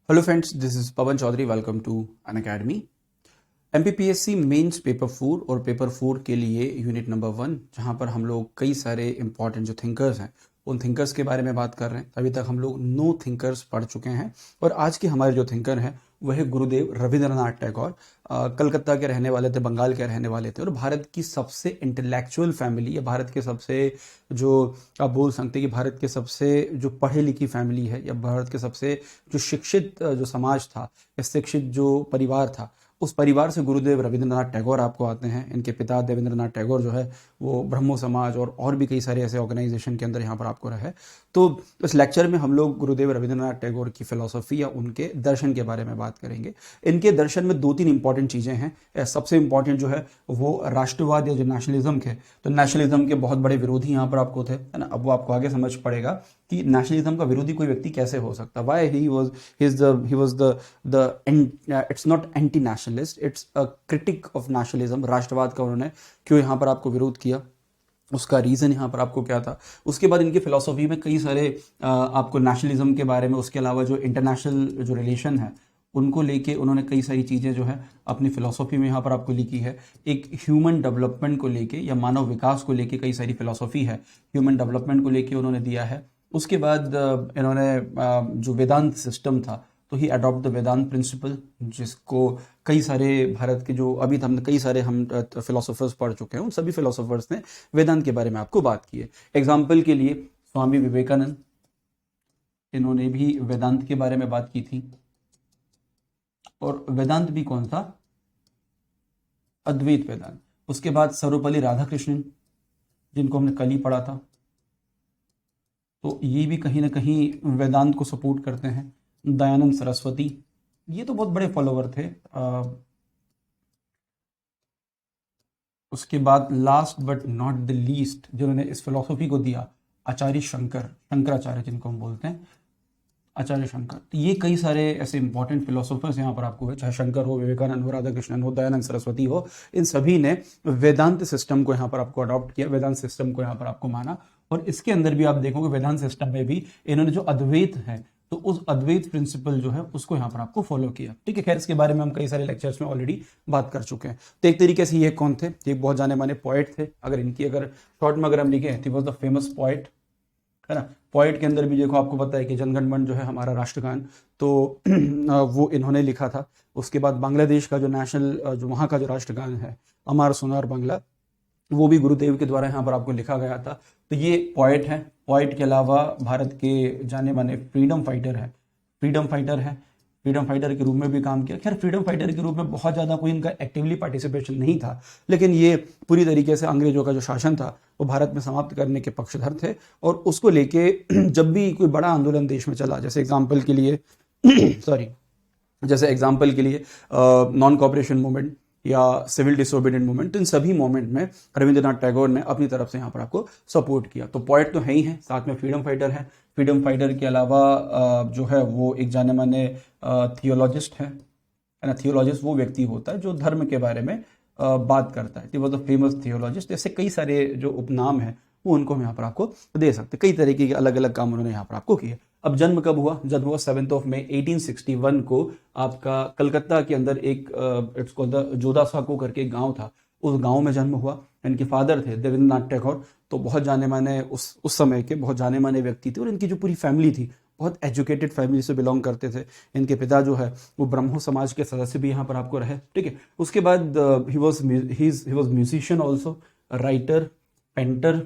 Hello friends, this is Pawan Chaudhary. Welcome to Unacademy. MPPSC mains paper 4 और paper 4 के लिए unit number 1, जहां पर हम लोग कई सारे इंपॉर्टेंट जो थिंकर्स हैं उन थिंकर्स के बारे में बात कर रहे हैं। अभी तक हम लोग 9 थिंकर्स पढ़ चुके हैं और आज के हमारे जो थिंकर हैं वह है गुरुदेव रविंद्रनाथ टैगोर। कलकत्ता के रहने वाले थे, बंगाल के रहने वाले थे और भारत की सबसे इंटेलेक्चुअल फैमिली या भारत के सबसे जो आप बोल सकते हैं कि भारत के सबसे जो पढ़े लिखी फैमिली है या भारत के सबसे जो शिक्षित जो समाज था या शिक्षित जो परिवार था, उस परिवार से गुरुदेव रविंद्रनाथ टैगोर आपको आते हैं। इनके पिता देवेंद्रनाथ टैगोर जो है वो ब्रह्मो समाज और भी कई सारे ऐसे ऑर्गेनाइजेशन के अंदर यहाँ पर आपको रहे। तो इस लेक्चर में हम लोग गुरुदेव रविंद्रनाथ टैगोर की फिलॉसफी या उनके दर्शन के बारे में बात करेंगे। इनके दर्शन में 2-3 इंपॉर्टेंट चीज़ें हैं। सबसे इंपॉर्टेंट जो है वो राष्ट्रवाद या जो नेशनलिज्म के, तो नेशनलिज्म के बहुत बड़े विरोधी यहाँ पर आपको थे, है ना। अब वो आपको आगे समझ पड़ेगा कि नेशनलिज्म का विरोधी कोई व्यक्ति कैसे हो सकता। Why he was the it's not anti nationalist, it's a critic of nationalism. राष्ट्रवाद का उन्होंने क्यों यहाँ पर आपको विरोध किया, उसका रीज़न यहाँ पर आपको क्या था। उसके बाद इनकी फिलॉसफी में कई सारे आपको नेशनलिज्म के बारे में, उसके अलावा जो इंटरनेशनल जो रिलेशन है उनको लेके उन्होंने कई सारी चीज़ें जो है अपनी फिलॉसफी में यहाँ पर आपको लिखी है। एक ह्यूमन डेवलपमेंट को लेके या मानव विकास को लेके कई सारी फिलॉसफी है, ह्यूमन डेवलपमेंट को लेके उन्होंने दिया है। उसके बाद इन्होंने जो वेदांत सिस्टम था, तो ही अडॉप्ट द वेदांत प्रिंसिपल, जिसको कई सारे भारत के जो अभी हम कई सारे हम फिलोसोफर्स पढ़ चुके हैं, उन सभी फिलोसोफर्स ने वेदांत के बारे में आपको बात की है। एग्जाम्पल के लिए स्वामी विवेकानंद, इन्होंने भी वेदांत के बारे में बात की थी। और वेदांत भी कौन सा? अद्वैत वेदांत। उसके बाद सर्वपल्ली राधाकृष्णन, जिनको हमने कल ही पढ़ा था, तो ये भी कहीं ना कहीं वेदांत को सपोर्ट करते हैं। दयानंद सरस्वती, ये तो बहुत बड़े फॉलोवर थे। उसके बाद last but not the least जिन्होंने इस फिलॉसफी को दिया, आचार्य शंकराचार्य, जिनको हम बोलते हैं आचार्य शंकर। तो ये कई सारे ऐसे इंपॉर्टेंट फिलोसोफर्स यहाँ पर आपको है, चाहे शंकर हो, विवेकानंद हो, राधाकृष्णन हो, दयानंद सरस्वती हो, इन सभी ने वेदांत सिस्टम को यहाँ पर आपको अडॉप्ट किया, वेदांत सिस्टम को यहाँ पर आपको माना। और इसके अंदर भी आप देखोगे वेदांत सिस्टम में भी इन्होंने जो अद्वैत है, तो उस अद्वैत प्रिंसिपल जो है उसको यहाँ पर आपको फॉलो किया। ठीक है, खैर इसके बारे में हम कई सारे लेक्चर्स में ऑलरेडी बात कर चुके हैं। तो एक तरीके से ये कौन थे? ये बहुत जाने माने पोएट थे। अगर शॉर्ट में अगर हम लिखे, he was the famous poet, है ना। पोएट के अंदर भी देखो, आपको पता है कि जनगण मन जो है हमारा राष्ट्रगान, तो वो इन्होंने लिखा था। उसके बाद बांग्लादेश का जो नेशनल जो वहाँ का जो राष्ट्रगान है, अमार सोनार बांग्ला, वो भी गुरुदेव के द्वारा यहाँ पर आपको लिखा गया था। तो ये पोएट है। पोएट के अलावा भारत के जाने माने फ्रीडम फाइटर है, फ्रीडम फाइटर के रूप में भी काम किया। खैर फ्रीडम फाइटर के रूप में बहुत ज़्यादा कोई इनका एक्टिवली पार्टिसिपेशन नहीं था, लेकिन ये पूरी तरीके से अंग्रेजों का जो शासन था वो भारत में समाप्त करने के पक्षधर थे। और उसको लेके जब भी कोई बड़ा आंदोलन देश में चला, जैसे एग्जाम्पल के लिए नॉन कॉपरेशन मूवमेंट या सिविल डिसोबीडियंट मूवमेंट, तो इन सभी मूवमेंट में रविंद्रनाथ टैगोर ने अपनी तरफ से यहाँ पर आपको सपोर्ट किया। तो पोएट तो है ही है, साथ में फ्रीडम फाइटर है। फ्रीडम फाइटर के अलावा जो है वो एक जाने माने थियोलॉजिस्ट है ना। थियोलॉजिस्ट वो व्यक्ति होता है जो धर्म के बारे में बात करता है। वो द फेमस थियोलॉजिस्ट। ऐसे कई सारे जो उपनाम है वो उनको हम यहाँ पर आपको दे सकते। कई तरीके के अलग अलग काम उन्होंने यहाँ पर आपको किए। अब जन्म कब हुआ? जन्म हुआ 7 मई 1861 को आपका कलकत्ता के अंदर एक इट्स कॉल्ड द जोधासाको करके एक गांव था, उस गांव में जन्म हुआ। इनके फादर थे देवेंद्रनाथ टैगोर, तो बहुत जाने माने उस समय के बहुत जाने माने व्यक्ति थे। और इनकी जो पूरी फैमिली थी बहुत एजुकेटेड फैमिली से बिलोंग करते थे। इनके पिता जो है वो ब्रह्मो समाज के सदस्य भी यहाँ पर आपको रहे। ठीक है, उसके बाद he was musician also, writer, painter,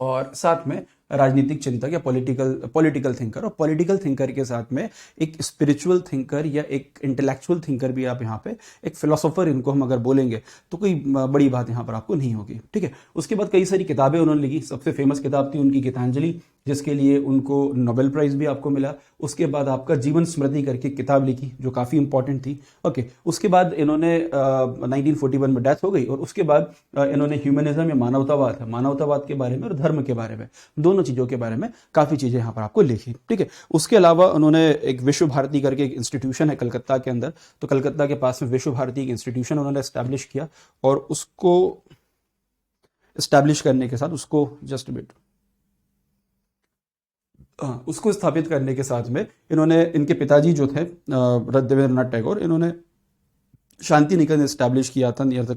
और साथ में राजनीतिक चिंतक या पॉलिटिकल थिंकर। और पॉलिटिकल थिंकर के साथ में एक स्पिरिचुअल थिंकर या एक इंटेलेक्चुअल थिंकर भी आप यहाँ पे, एक फिलोसोफर इनको हम अगर बोलेंगे तो कोई बड़ी बात यहाँ पर आपको नहीं होगी। ठीक है, उसके बाद कई सारी किताबें उन्होंने लिखी। सबसे फेमस किताब थी उनकी गीतांजलि, जिसके लिए उनको नोबेल प्राइज भी आपको मिला। उसके बाद आपका जीवन स्मृति करके किताब लिखी जो काफ़ी इंपॉर्टेंट थी। ओके, उसके बाद इन्होंने 1941 में डेथ हो गई। और उसके बाद इन्होंने ह्यूमनिज्म या मानवतावाद के बारे में और धर्म के बारे में, दोनों चीज़ों के बारे में काफ़ी चीज़ें यहाँ पर आपको लिखी। ठीक है, उसके अलावा उन्होंने एक विश्व भारती करके एक इंस्टीट्यूशन है कलकत्ता के अंदर, तो कलकत्ता के पास में विश्व भारती एक इंस्टीट्यूशन उन्होंने एस्टैब्लिश किया। और उसको एस्टैब्लिश करने के साथ उसको जस्ट बिट उसको स्थापित करने के साथ में इन्होंने, इनके पिताजी जो थे देवेंद्रनाथ टैगोर, इन्होंने शांति निकेतन इस्टेब्लिश किया था नियर द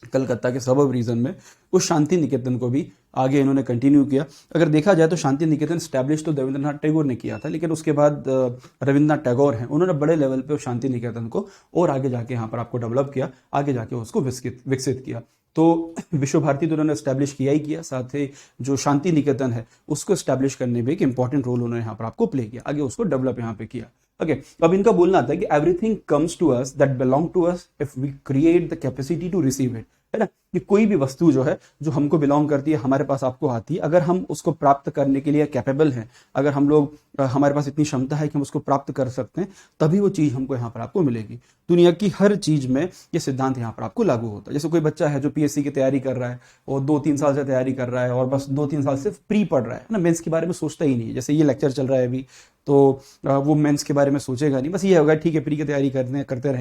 कलकत्ता के सबब रीजन में। उस शांति निकेतन को भी आगे इन्होंने कंटिन्यू किया। अगर देखा जाए तो शांति निकेतन स्टैब्लिश तो देवेंद्रनाथ टैगोर ने किया था, लेकिन उसके बाद रविंद्रनाथ टैगोर हैं, उन्होंने बड़े लेवल पे उस शांति निकेतन को और आगे जाके यहाँ पर आपको डेवलप किया, आगे जाके उसको विकसित किया। तो विश्व भारती तो उन्होंने स्टैब्लिश किया ही किया, साथ ही जो शांति निकेतन है उसको स्टैब्लिश करने में एक इंपॉर्टेंट रोल उन्होंने यहाँ पर आपको प्ले किया, आगे उसको डेवलप यहाँ पे किया। ओके, अब इनका बोलना आता है कि everything comes to us that belong to us if we create the capacity to receive it, है ना, कि कोई भी वस्तु जो है जो हमको बिलोंग करती है, हमारे पास आपको आती है, अगर हम उसको प्राप्त करने के लिए कैपेबल हैं, अगर हम लोग हमारे पास इतनी क्षमता है कि हम उसको प्राप्त कर सकते हैं, तभी वो चीज़ हमको यहाँ पर आपको मिलेगी। दुनिया की हर चीज़ में ये सिद्धांत यहाँ पर आपको लागू होता है। जैसे कोई बच्चा है जो पीएससी की तैयारी कर रहा है और 2-3 साल से तैयारी कर रहा है और बस 2-3 साल से प्री पढ़ रहा है ना, मेंस के बारे में सोचता ही नहीं है। जैसे ये लेक्चर चल रहा है अभी, तो वो मेंस के बारे में सोचेगा नहीं, बस ये होगा ठीक है प्री की तैयारी करते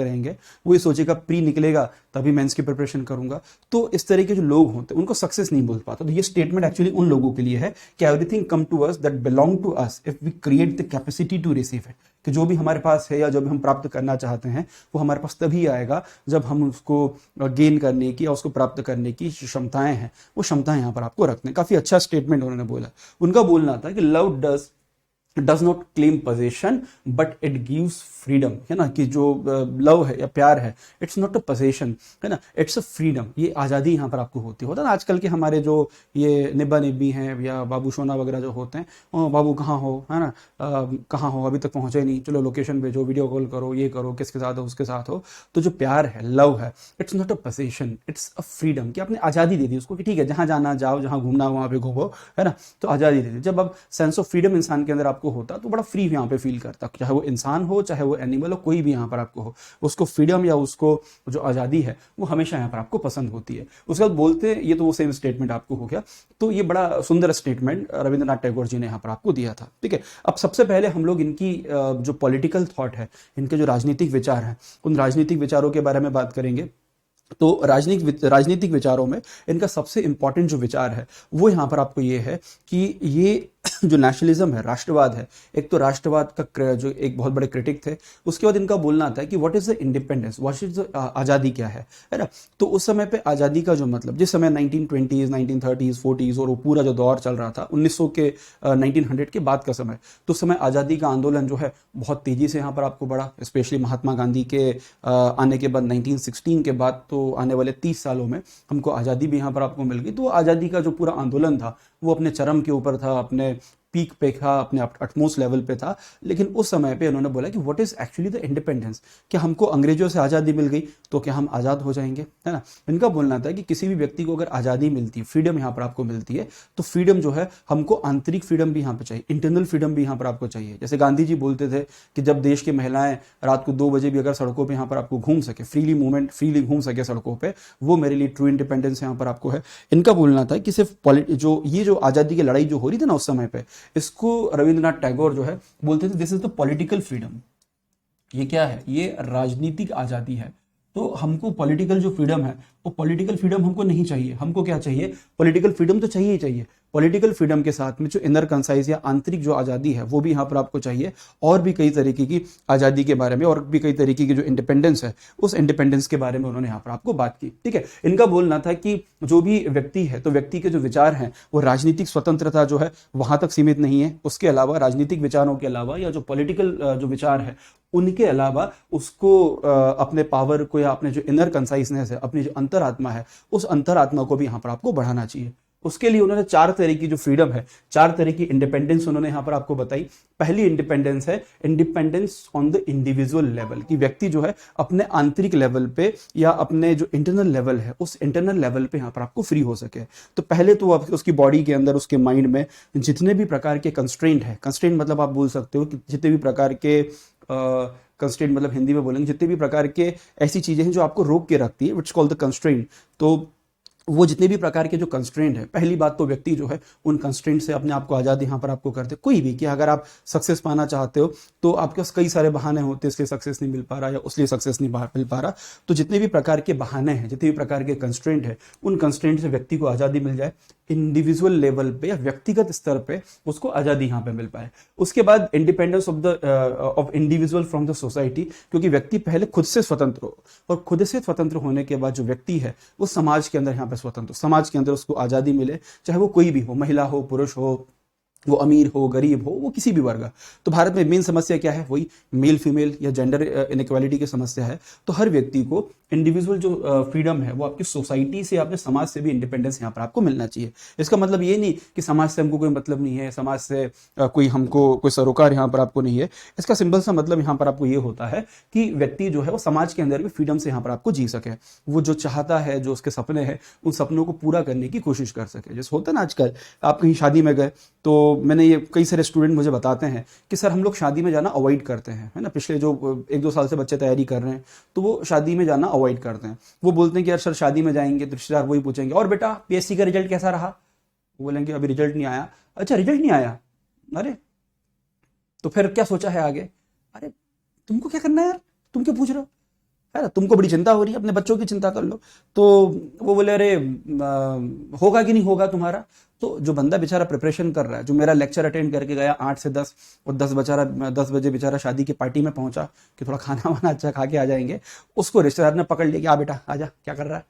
रहेंगे। वो ये सोचेगा प्री निकलेगा तभी मेंस की प्रिपरेशन करूंगा। तो इस तरह के जो लोग होते हैं उनको सक्सेस नहीं बोल पाता। तो ये स्टेटमेंट एक्चुअली उन लोगों के लिए है कि everything come to us that belong to us if we create the capacity to receive it, कि जो भी हमारे पास है या जो भी हम प्राप्त करना चाहते हैं वो हमारे पास तभी आएगा जब हम उसको गेन करने की या उसको प्राप्त करने की क्षमताएं हैं, वो क्षमताएं यहाँ पर आपको रखते हैं। काफी अच्छा स्टेटमेंट उन्होंने बोला। उनका बोलना था कि love does not claim possession but it gives freedom, है ना, कि जो लव है या प्यार है, इट्स नॉट अ पोजेशन, है ना, इट्स अ फ्रीडम। ये आज़ादी यहाँ पर आपको होती होता है ना। आजकल के हमारे जो ये निब्बा निब्बी हैं या बाबू सोना वगैरह जो होते हैं, बाबू कहाँ हो, है ना, कहाँ हो, अभी तक पहुँचे नहीं, चलो लोकेशन भेजो, वीडियो कॉल करो, ये करो, किसके साथ हो उसके साथ हो। तो जो प्यार है, लव है, it's not a possession, it's a freedom, कि आपने आज़ादी दे दी उसको कि ठीक है जहाँ जाना जाओ, जहाँ घूमना वहाँ पे घूमो, है ना। तो आज़ादी दे दी। जब अब सेंस ऑफ फ्रीडम इंसान के अंदर आपको होता तो बड़ा फ्री यहाँ पे फील करता, चाहे वो इंसान हो, चाहे वो एनिमल हो, कोई भी यहाँ पर आपको हो, उसको फ्रीडम या उसको जो आज़ादी है वो हमेशा यहाँ पर आपको पसंद होती है। उसके बाद बोलते हैं, ये तो वो सेम स्टेटमेंट आपको हो गया। तो ये बड़ा सुंदर स्टेटमेंट रविंद्रनाथ टैगोर जी ने यहाँ पर आपको दिया था। ठीक है, अब सबसे पहले हम लोग इनकी जो पॉलिटिकल थॉट है, इनके जो राजनीतिक विचार हैं, उन राजनीतिक विचारों के बारे में बात करेंगे। तो राजनीतिक विचारों में इनका सबसे इंपॉर्टेंट जो विचार है वो यहाँ पर आपको ये है कि ये जो नेशनलिज्म है, राष्ट्रवाद है, एक तो राष्ट्रवाद का जो एक बहुत बड़े क्रिटिक थे। उसके बाद इनका बोलना आता है कि what is the independence, what is the आज़ादी क्या है ना। तो उस समय पे आज़ादी का जो मतलब, जिस समय 1920s 1930s 40s और वो पूरा जो दौर चल रहा था 1900 के 1900 के बाद का समय, तो उस समय आज़ादी का आंदोलन जो है बहुत तेजी से यहाँ पर आपको बढ़ा। स्पेशली महात्मा गांधी के आने के बाद 1916 के बाद तो आने वाले 30 सालों में हमको आज़ादी भी यहाँ पर आपको मिल गई। तो आज़ादी का जो पूरा आंदोलन था वो अपने चरम के ऊपर था, अपने पीक पे था, अपने अटमोस्ट लेवल पे था। लेकिन उस समय पे उन्होंने बोला कि what is actually the independence, कि हमको अंग्रेजों से आज़ादी मिल गई तो क्या हम आज़ाद हो जाएंगे, है ना। इनका बोलना था कि किसी भी व्यक्ति को अगर आज़ादी मिलती है, फ्रीडम यहाँ पर आपको मिलती है, तो फ्रीडम जो है हमको आंतरिक फ्रीडम भी यहाँ पर चाहिए, इंटरनल फ्रीडम भी यहाँ पर आपको चाहिए। जैसे गांधी जी बोलते थे कि जब देश की महिलाएं रात को 2 बजे भी अगर सड़कों पर यहाँ पर आपको घूम सके, फ्रीली घूम सके सड़कों पर, वो मेरे लिए ट्रू इंडिपेंडेंस यहाँ पर आपको है। इनका बोलना था कि सिर्फ जो आज़ादी की लड़ाई जो हो रही थी ना उस समय पे, इसको रविंद्रनाथ टैगोर जो है बोलते थे this is the political freedom. ये क्या है, ये राजनीतिक आजादी है। तो हमको पॉलिटिकल जो फ्रीडम है वो पॉलिटिकल फ्रीडम हमको नहीं चाहिए। हमको क्या चाहिए, पॉलिटिकल फ्रीडम तो चाहिए ही चाहिए, पॉलिटिकल फ्रीडम के साथ में जो इनर कंसाइज या आंतरिक जो आज़ादी है वो भी यहाँ पर आपको चाहिए, और भी कई तरीके की आज़ादी के बारे में, और भी कई तरीके की जो इंडिपेंडेंस है उस इंडिपेंडेंस के बारे में उन्होंने यहाँ पर आपको बात की। ठीक है, इनका बोलना था कि जो भी व्यक्ति है तो व्यक्ति के जो विचार हैं वो राजनीतिक स्वतंत्रता जो है वहां तक सीमित नहीं है, उसके अलावा राजनीतिक विचारों के अलावा या जो पॉलिटिकल जो विचार है उनके अलावा उसको अपने पावर को या अपने जो इनर कंसाइजनेस है, अपनी जो अंतरात्मा है, उस अंतरात्मा को भी यहाँ पर आपको बढ़ाना चाहिए। उसके लिए उन्होंने 4 तरह की जो फ्रीडम है, 4 तरह की इंडिपेंडेंस उन्होंने यहाँ पर आपको बताई। पहली इंडिपेंडेंस है independence on the individual level, कि व्यक्ति जो है अपने आंतरिक लेवल पे या अपने जो इंटरनल लेवल है उस इंटरनल लेवल पे यहाँ पर आपको फ्री हो सके। तो पहले तो उसकी बॉडी के अंदर, उसके माइंड में जितने भी प्रकार के कंस्ट्रेंट है, कंस्ट्रेंट मतलब आप बोल सकते हो कि जितने भी प्रकार के कंस्ट्रेंट मतलब हिंदी में बोलेंगे जितने भी प्रकार के ऐसी चीजें हैं जो आपको रोक के रखती है, व्हिच कॉल्ड द कंस्ट्रेंट। तो वो जितने भी प्रकार के जो कंस्ट्रेंट है, पहली बात तो व्यक्ति जो है उन कंस्ट्रेंट से अपने आप को आज़ाद यहाँ पर आपको करते, कोई भी, कि अगर आप सक्सेस पाना चाहते हो तो आपके पास कई सारे बहाने होते हैं, इसलिए सक्सेस नहीं मिल पा रहा या उसलिए सक्सेस नहीं मिल पा रहा। तो जितने भी प्रकार के बहाने हैं, जितने भी प्रकार के कंस्ट्रेंट है, उन कंस्ट्रेंट से व्यक्ति को आज़ादी मिल जाए। इंडिविजुअल लेवल पे या व्यक्तिगत स्तर पे उसको आज़ादी यहाँ पे मिल पाए। उसके बाद independence of individual from the society, क्योंकि व्यक्ति पहले खुद से स्वतंत्र हो, और खुद से स्वतंत्र होने के बाद जो व्यक्ति है वो समाज के अंदर यहाँ पे स्वतंत्र हो, समाज के अंदर उसको आज़ादी मिले, चाहे वो कोई भी हो, महिला हो, पुरुष हो, वो अमीर हो, गरीब हो, वो किसी भी वर्ग। तो भारत में मेन समस्या क्या है, वही मेल फीमेल या जेंडर इनइक्वालिटी की समस्या है। तो हर व्यक्ति को इंडिविजुअल जो फ्रीडम है वो आपकी सोसाइटी से, आपके समाज से भी इंडिपेंडेंस यहाँ पर आपको मिलना चाहिए। इसका मतलब ये नहीं कि समाज से हमको कोई मतलब नहीं है, समाज से कोई हमको कोई सरोकार यहाँ पर आपको नहीं है। इसका सिंपल सा मतलब यहाँ पर आपको ये होता है कि व्यक्ति जो है वो समाज के अंदर भी फ्रीडम से यहाँ पर आपको जी सके, वो जो चाहता है, जो उसके सपने हैं, उन सपनों को पूरा करने की कोशिश कर सके। जैसे होता है ना, आजकल आप कहीं शादी में गए तो मैंने ये कई सारे स्टूडेंट मुझे बताते हैं कि सर हम लोग शादी में जाना अवॉइड करते हैं, है ना। पिछले जो 1-2 साल से बच्चे तैयारी कर रहे हैं तो वो शादी में जाना अवॉइड करते हैं। वो बोलते हैं कि यार सर शादी में जाएंगे तो रिश्तेदार वही पूछेंगे, और बेटा पीएससी का रिजल्ट कैसा रहा? वो बोलेंगे अभी रिजल्ट नहीं आया। अच्छा रिजल्ट नहीं आया, अरे तो फिर क्या सोचा है आगे? अरे तुमको क्या करना है यार, तुम क्यों पूछ रहे हो, है ना, तुमको बड़ी चिंता हो रही है, अपने बच्चों की चिंता कर लो। तो वो बोले अरे होगा कि नहीं होगा तुम्हारा? तो जो बंदा बेचारा प्रिपरेशन कर रहा है, जो मेरा लेक्चर अटेंड करके गया 8 से 10 और 10 बजे बेचारा शादी की पार्टी में पहुंचा कि थोड़ा खाना वाना अच्छा खा के आ जाएंगे, उसको रिश्तेदार ने पकड़ लिया कि आ बेटा आजा, क्या कर रहा है?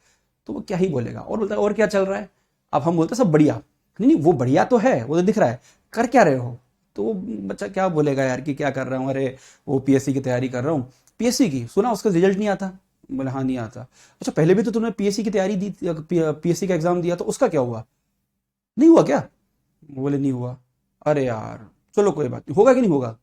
तो वो क्या ही बोलेगा, और बोलता है और क्या चल रहा है? अब हम बोलते सब बढ़िया, नहीं वो बढ़िया तो है, वो तो दिख रहा है, कर क्या रहे हो? तो वो बच्चा क्या बोलेगा यार कि क्या कर रहा हूँ, अरे वो पीएससी की तैयारी कर रहा हूँ। पीएससी की सुना उसका रिजल्ट नहीं आता? बोले हाँ नहीं आता। अच्छा पहले भी तो तुमने पीएससी की तैयारी दी, पीएससी का एग्जाम दिया, तो उसका क्या हुआ? नहीं हुआ क्या? बोले नहीं हुआ। अरे यार चलो कोई बात नहीं, होगा कि नहीं होगा?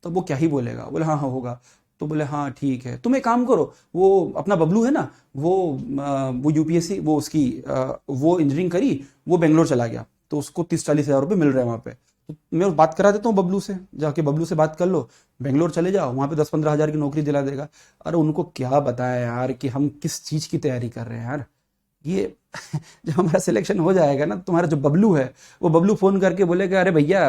तो वो क्या ही बोलेगा, बोले हाँ हाँ होगा। तो बोले हाँ ठीक है, तुम एक काम करो, वो अपना बबलू है ना, वो यूपीएससी वो उसकी वो इंजीनियरिंग करी, वो बेंगलोर चला गया, तो उसको 30-40 हज़ार रुपये मिल रहे हैं वहाँ पे। तो मैं बात करा देता हूँ बबलू से, जाके बबलू से बात कर लो, बेंगलोर चले जाओ, वहाँ पे 10-15 हज़ार की नौकरी दिला देगा। अरे उनको क्या बताया यार कि हम किस चीज़ की तैयारी कर रहे हैं यार। ये जब हमारा सिलेक्शन हो जाएगा ना, तुम्हारा जो बबलू है वो बबलू फोन करके बोलेगा अरे भैया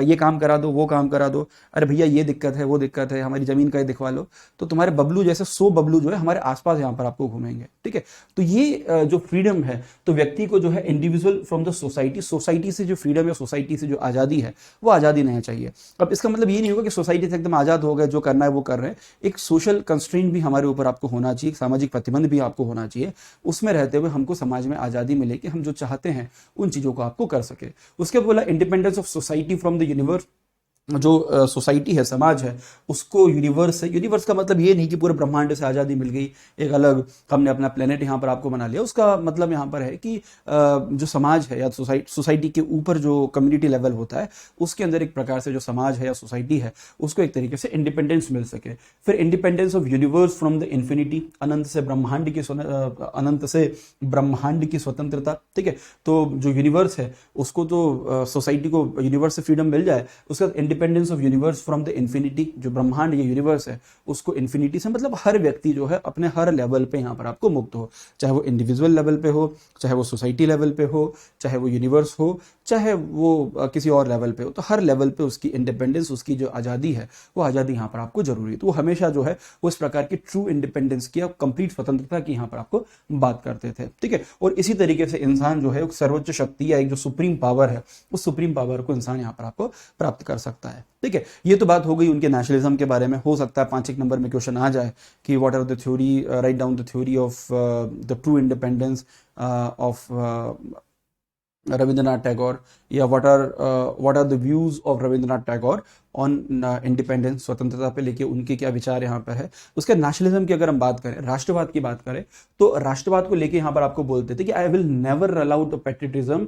ये काम करा दो, वो काम करा दो, अरे भैया ये दिक्कत है, वो दिक्कत है, हमारी जमीन का ये दिखवा लो। तो तुम्हारे बबलू जैसे 100 बबलू जो है हमारे आसपास यहाँ पर आपको घूमेंगे, ठीक है। तो ये जो फ्रीडम है, तो व्यक्ति को जो है individual from the society, society से जो फ्रीडम है, सोसाइटी से जो आज़ादी है, वो आज़ादी नहीं चाहिए। अब इसका मतलब ये नहीं होगा कि सोसाइटी से एकदम आज़ाद हो गए, जो करना है वो कर रहे हैं। एक सोशल कंस्ट्रेंट भी हमारे ऊपर आपको होना चाहिए, सामाजिक प्रतिबंध भी आपको होना चाहिए, उसमें रहते हुए हमको समाज में आज़ादी मिले कि हम जो चाहते हैं उन चीज़ों को आपको कर सके। उसके बाद बोला independence of society from the universe, जो सोसाइटी है, समाज है, उसको यूनिवर्स है। यूनिवर्स का मतलब ये नहीं कि पूरे ब्रह्मांड से आज़ादी मिल गई, एक अलग हमने अपना प्लेनेट यहाँ पर आपको बना लिया। उसका मतलब यहाँ पर है कि जो समाज है या सोसाइटी के ऊपर जो कम्युनिटी लेवल होता है, उसके अंदर एक प्रकार से जो समाज है या सोसाइटी है उसको एक तरीके से इंडिपेंडेंस मिल सके। फिर independence of universe from the infinity, अनंत से ब्रह्मांड की स्वतंत्रता, ठीक है। तो जो यूनिवर्स है उसको तो सोसाइटी को यूनिवर्स से फ्रीडम मिल जाए। उसका independence of universe from the infinity, जो ब्रह्मांड या यूनिवर्स है उसको इन्फिनिटी से मतलब हर व्यक्ति जो है अपने हर लेवल पे यहाँ पर आपको मुक्त हो, चाहे वो इंडिविजुअल लेवल पे हो, चाहे वो सोसाइटी लेवल पे हो, चाहे वो यूनिवर्स हो, चाहे वो किसी और लेवल पे हो। तो हर लेवल पे उसकी इंडिपेंडेंस, उसकी जो आज़ादी है, वो आज़ादी यहाँ पर आपको जरूरी है। तो वो हमेशा जो है वो इस प्रकार की ट्रू इंडिपेंडेंस की, कंप्लीट स्वतंत्रता की यहाँ पर आपको बात करते थे, ठीक है। और इसी तरीके से इंसान जो है सर्वोच्च शक्ति या एक जो सुप्रीम पावर है, उस सुप्रीम पावर को इंसान यहाँ पर आपको प्राप्त कर सकता है, ठीक है। ये तो बात हो गई उनके नेशनलिज्म के बारे में। हो सकता है 5 नंबर में क्वेश्चन आ जाए कि what are the theory, write down the theory of the true independence of Rabindranath Tagore, या what are the views of Rabindranath Tagore on independence, स्वतंत्रता पे लेके उनके क्या विचार यहाँ पर है। उसके नेशनलिज्म की अगर हम बात करें, राष्ट्रवाद की बात करें, तो राष्ट्रवाद को लेके यहाँ पर आपको बोलते थे कि I will never allow the patriotism,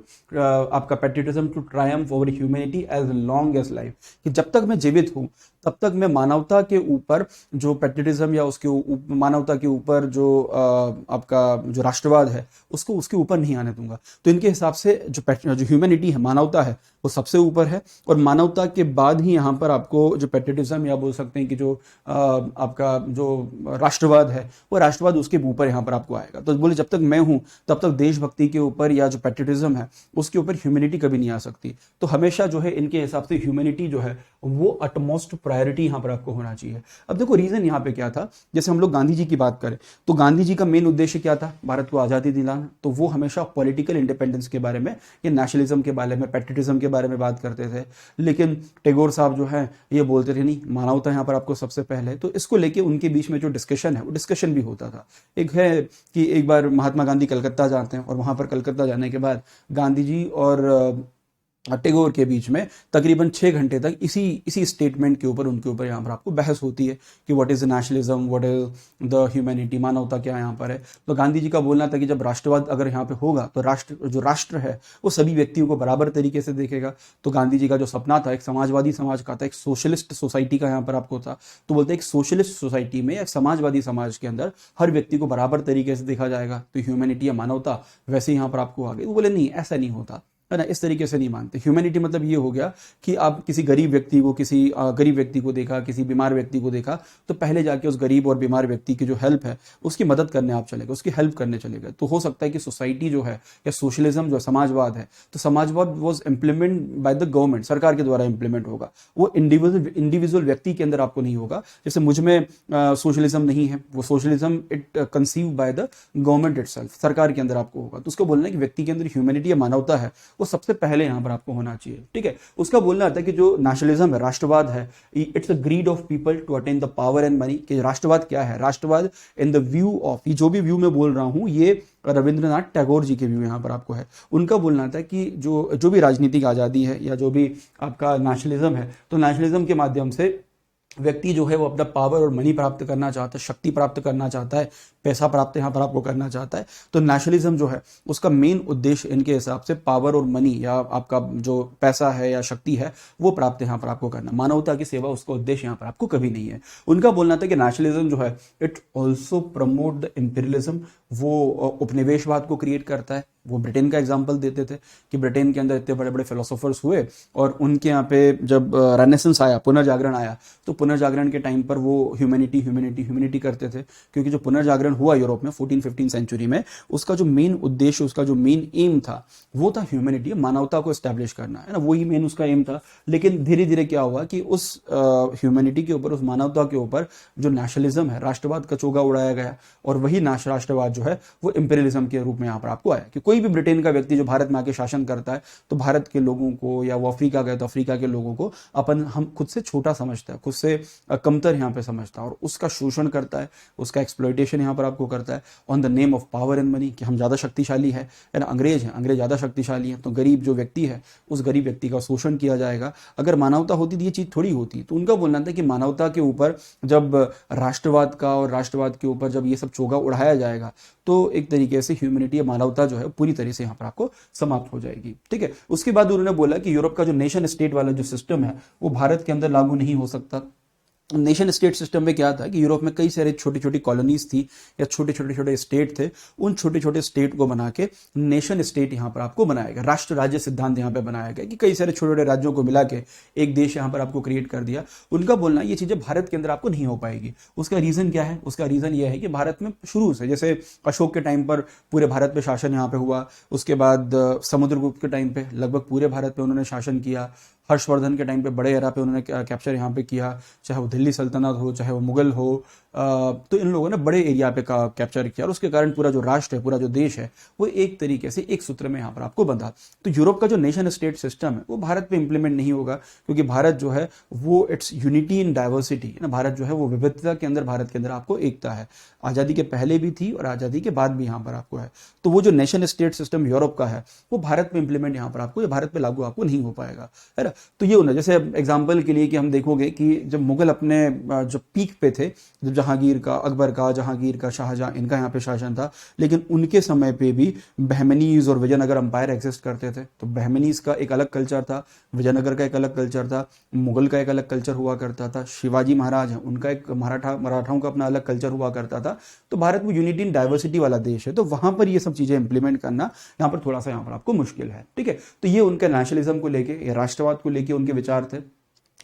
आपका patriotism to triumph over humanity as long as life, कि जब तक मैं जीवित हूँ तब तक मैं मानवता के ऊपर जो पैट्रियटिज्म या उसके मानवता के ऊपर जो आपका जो राष्ट्रवाद है उसको उसके ऊपर नहीं आने दूंगा। तो इनके हिसाब से जो ह्यूमैनिटी है, मानवता है, वो सबसे ऊपर है, और मानवता के बाद ही यहाँ पर आपको जो पैट्रियटिज्म या बोल सकते हैं कि जो आपका जो राष्ट्रवाद है, वो राष्ट्रवाद उसके ऊपर यहाँ पर आपको आएगा। तो बोले जब तक मैं हूँ तब तक देशभक्ति के ऊपर या जो पैट्रियटिज्म है उसके ऊपर ह्यूमैनिटी कभी नहीं आ सकती। तो हमेशा जो है इनके हिसाब से ह्यूमैनिटी जो है वो अटमोस्ट प्रायोरिटी यहाँ पर आपको होना चाहिए। अब देखो रीजन यहाँ पे क्या था, जैसे हम लोग गांधी जी की बात करें तो गांधी जी का मेन उद्देश्य क्या था, भारत को आज़ादी दिलाना। तो वो हमेशा पॉलिटिकल इंडिपेंडेंस के बारे में या नेशनलिज्म के बारे में, पैट्रियटिज्म के बारे में बात करते थे। लेकिन टैगोर साहब जो है ये बोलते थे नहीं, मानवता यहाँ पर आपको सबसे पहले। तो इसको लेके उनके बीच में जो डिस्कशन है वो डिस्कशन भी होता था। एक है कि एक बार महात्मा गांधी कलकत्ता जाते हैं और वहां पर कलकत्ता जाने के बाद गांधी जी और टैगोर के बीच में तकरीबन 6 घंटे तक इसी स्टेटमेंट के ऊपर उनके ऊपर यहाँ पर आपको बहस होती है कि what is nationalism, what is the humanity, मानवता क्या यहाँ पर है। तो गांधी जी का बोलना था कि जब राष्ट्रवाद अगर यहाँ पे होगा तो राष्ट्र है वो सभी व्यक्तियों को बराबर तरीके से देखेगा। तो गांधी जी का जो सपना था एक समाजवादी समाज का था, एक सोशलिस्ट सोसाइटी का यहाँ पर आपको था। तो बोलते एक सोशलिस्ट सोसाइटी में, एक समाजवादी समाज के अंदर हर व्यक्ति को बराबर तरीके से देखा जाएगा, तो ह्यूमैनिटी या मानवता वैसे यहाँ पर आपको आ गई। वो बोले नहीं, ऐसा नहीं होता है ना, इस तरीके से नहीं मानते। ह्यूमैनिटी मतलब ये हो गया कि आप किसी गरीब व्यक्ति को देखा, किसी बीमार व्यक्ति को देखा, तो पहले जाके उस गरीब और बीमार व्यक्ति की जो हेल्प है उसकी मदद करने आप चले गए, उसकी हेल्प करने चले गए। तो हो सकता है कि सोसाइटी जो है या सोशलिज्म जो समाजवाद है, तो समाजवाद was implement by the government, सरकार के द्वारा इंप्लीमेंट होगा, वो इंडिविजुअल व्यक्ति के अंदर आपको नहीं होगा। जैसे मुझ में सोशलिज्म नहीं है, वो socialism it conceive by the government itself, सरकार के अंदर आपको होगा। तो उसको बोलना है कि व्यक्ति के अंदर ह्यूमैनिटी या मानवता है वो सबसे पहले यहां पर आपको होना चाहिए। ठीक है, उसका बोलना आता है कि जो नेशनलिज्म है, राष्ट्रवाद है, it's a greed of people to attain the power and money. कि राष्ट्रवाद क्या है, राष्ट्रवाद इन द व्यू ऑफ, ये जो भी व्यू मैं बोल रहा हूं ये रविंद्रनाथ टैगोर जी के व्यू यहां पर आपको है। उनका बोलना था कि जो भी राजनीतिक आजादी है या जो भी आपका नेशनलिज्म है, तो नेशनलिज्म के माध्यम से व्यक्ति जो है वो अपना पावर और मनी प्राप्त करना चाहता है, शक्ति प्राप्त करना चाहता है, पैसा प्राप्त यहाँ पर आपको करना चाहता है। तो नेशनलिज्म जो है उसका मेन उद्देश्य इनके हिसाब से पावर और मनी या आपका जो पैसा है या शक्ति है वो प्राप्त यहाँ पर आपको करना, मानवता की सेवा उसका उद्देश्य यहाँ पर आपको कभी नहीं है। उनका बोलना था कि नेशनलिज्म जो है it also promote the imperialism, वो उपनिवेशवाद को क्रिएट करता है। वो ब्रिटेन का एग्जाम्पल देते थे कि ब्रिटेन के अंदर इतने बड़े बड़े फिलोसोफर्स हुए और उनके यहाँ पे जब रेनेसेंस आया, पुनर्जागरण आया, तो पुनर्जागरण के टाइम पर वो ह्यूमैनिटी करते थे। क्योंकि जो पुनर्जागरण हुआ यूरोप में 14-15 सेंचुरी में, उसका जो मेन उद्देश्य, उसका जो मेन एम था वो था ह्यूमैनिटी, मानवता को एस्टैब्लिश करना, है ना, वही मेन उसका एम था। लेकिन धीरे धीरे क्या हुआ कि उस ह्यूमैनिटी के ऊपर, उस मानवता के ऊपर जो नेशनलिज्म है, राष्ट्रवाद का चोगा उड़ाया गया और वही राष्ट्रवाद जो है वो इंपीरियलिज्म के रूप में यहाँ पर आपको आया कि कोई भी ब्रिटेन का व्यक्ति जो भारत में आके शासन करता है तो भारत के लोगों को, या वो अफ्रीका गए तो अफ्रीका के लोगों को हम खुद से छोटा समझता है, खुद से कमतर यहाँ पे समझता है और उसका शोषण करता है, उसका एक्सप्लॉइटेशन यहाँ पर आपको करता है on the name of power and money, कि हम ज़्यादा शक्तिशाली है ना, अंग्रेज ज़्यादा शक्तिशाली है, तो गरीब जो व्यक्ति है उस गरीब व्यक्ति का शोषण किया जाएगा। अगर मानवता होती तो ये चीज़ थोड़ी होती। तो उनका बोलना था कि मानवता के ऊपर जब राष्ट्रवाद का और राष्ट्रवाद के ऊपर जब ये सब चोगा उड़ाया जाएगा तो एक तरीके से ह्यूमैनिटी या मानवता जो है पूरी तरह से यहाँ पर आपको समाप्त हो जाएगी। ठीक है, उसके बाद उन्होंने बोला कि यूरोप का जो नेशन स्टेट वाला जो सिस्टम है वो भारत के अंदर लागू नहीं हो सकता। नेशन स्टेट सिस्टम में क्या था कि यूरोप में कई सारे छोटी छोटी कॉलोनीज थी या छोटे स्टेट थे, उन छोटे छोटे स्टेट को बना के नेशन स्टेट यहाँ पर आपको बनाया गया, राष्ट्र राज्य सिद्धांत यहाँ पे बनाया गया कि कई सारे छोटे छोटे राज्यों को मिला के एक देश यहाँ पर आपको क्रिएट कर दिया। उनका बोलना ये चीजें भारत के अंदर आपको नहीं हो पाएगी। उसका रीजन क्या है, उसका रीजन यह है कि भारत में शुरू से, जैसे अशोक के टाइम पर पूरे भारत पे शासन यहाँ पे हुआ, उसके बाद समुद्रगुप्त के टाइम पे लगभग पूरे भारत पे उन्होंने शासन किया, हर्षवर्धन के टाइम पे बड़े एरा पे उन्होंने कैप्चर यहाँ पे किया, चाहे वो दिल्ली सल्तनत हो, चाहे वो मुगल हो, तो इन लोगों ने बड़े एरिया पे का कैप्चर किया और उसके कारण पूरा जो राष्ट्र है, पूरा जो देश है वो एक तरीके से एक सूत्र में यहाँ पर आपको बंधा। तो यूरोप का जो नेशन स्टेट सिस्टम है वो भारत पे इंप्लीमेंट नहीं होगा, क्योंकि भारत जो है वो इट्स यूनिटी इन डाइवर्सिटी है ना, भारत जो है वो विविधता के अंदर, भारत के अंदर आपको एकता है, आज़ादी के पहले भी थी और आज़ादी के बाद भी यहाँ पर आपको है। तो वो जो नेशन स्टेट सिस्टम यूरोप का है वो भारत में इंप्लीमेंट यहाँ पर आपको, ये भारत पे लागू आपको नहीं हो पाएगा, है ना। तो ये होना, जैसे एग्जाम्पल के लिए कि हम देखोगे कि जब मुगल अपने जो पीक पे थे, जब जहांगीर का, अकबर का, जहांगीर का, शाहजहां, इनका यहाँ पे शासन था, लेकिन उनके समय पे भी बहमनीज और विजयनगर अंपायर एग्जिस्ट करते थे। तो बहमनीज का एक अलग कल्चर था, विजयनगर का एक अलग कल्चर था, मुगल का एक अलग कल्चर हुआ करता था, शिवाजी महाराज हैं उनका एक मराठाओं का अपना अलग कल्चर हुआ करता था। तो भारत वो यूनिटी इन डाइवर्सिटी वाला देश है, तो वहां पर ये सब चीजें इंप्लीमेंट करना यहाँ पर थोड़ा सा यहाँ पर आपको मुश्किल है। ठीक है, तो ये उनके नेशनलिज्म को लेके, राष्ट्रवाद को लेके उनके विचार थे।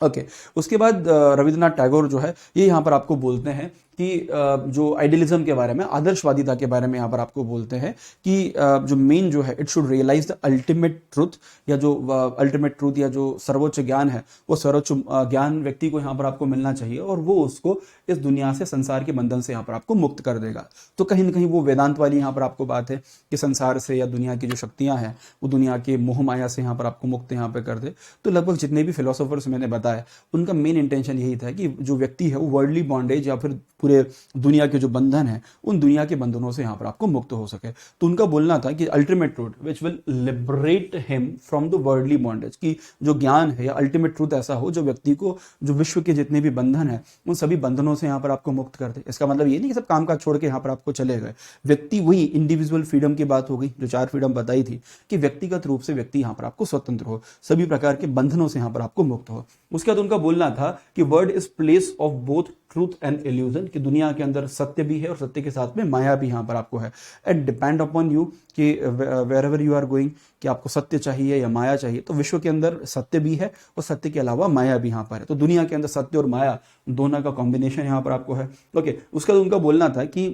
ओके उसके बाद रविंद्रनाथ टैगोर जो है ये यहाँ पर आपको बोलते हैं कि जो आइडियलिज्म के बारे में, आदर्शवादिता के बारे में यहाँ पर आपको बोलते हैं कि जो मेन जो है, it should realise the ultimate truth, या जो अल्टीमेट ट्रूथ या जो सर्वोच्च ज्ञान है, वो सर्वोच्च ज्ञान व्यक्ति को यहाँ पर आपको मिलना चाहिए और वो उसको इस दुनिया से, संसार के बंधन से यहाँ पर आपको मुक्त कर देगा। तो कहीं ना कहीं वो वेदांत वाली यहाँ पर आपको बात है कि संसार से या दुनिया की जो शक्तियां हैं वो दुनिया के मोह माया से यहाँ पर आपको मुक्त यहाँ पर कर दे। तो लगभग जितने भी फिलोसोफर्स मैंने बताया उनका मेन इंटेंशन यही था कि जो व्यक्ति है वो वर्ल्डली बॉन्डेज या फिर पूरे दुनिया के जो बंधन है उन दुनिया के बंधनों से यहाँ पर आपको मुक्त हो सके। तो उनका बोलना था कि ultimate truth which will liberate him from the worldly bondage, कि जो ज्ञान है या अल्टीमेट ट्रूथ ऐसा हो जो व्यक्ति को जो विश्व के जितने भी बंधन है उन सभी बंधनों से यहाँ पर आपको मुक्त कर दे। इसका मतलब ये नहीं कि सब काम काज छोड़ के यहाँ पर आपको चले गए। व्यक्ति, वही इंडिविजुअल फ्रीडम की बात हो गई, जो 4 फ्रीडम बताई थी, कि व्यक्तिगत रूप से व्यक्ति यहाँ पर आपको स्वतंत्र हो, सभी प्रकार के बंधनों से यहाँ पर आपको मुक्त हो। उसके बाद उनका बोलना था कि word is place of both truth and illusion, कि दुनिया के अंदर सत्य भी है और सत्य के साथ में माया भी यहाँ पर आपको है। एंड डिपेंड अपॉन यू कि wherever you are going, कि आपको सत्य चाहिए या माया चाहिए, तो विश्व के अंदर सत्य भी है और सत्य के अलावा माया भी यहाँ पर है। तो दुनिया के अंदर सत्य और माया दोनों का कॉम्बिनेशन यहाँ पर आपको है। ओके उसका उनका बोलना था कि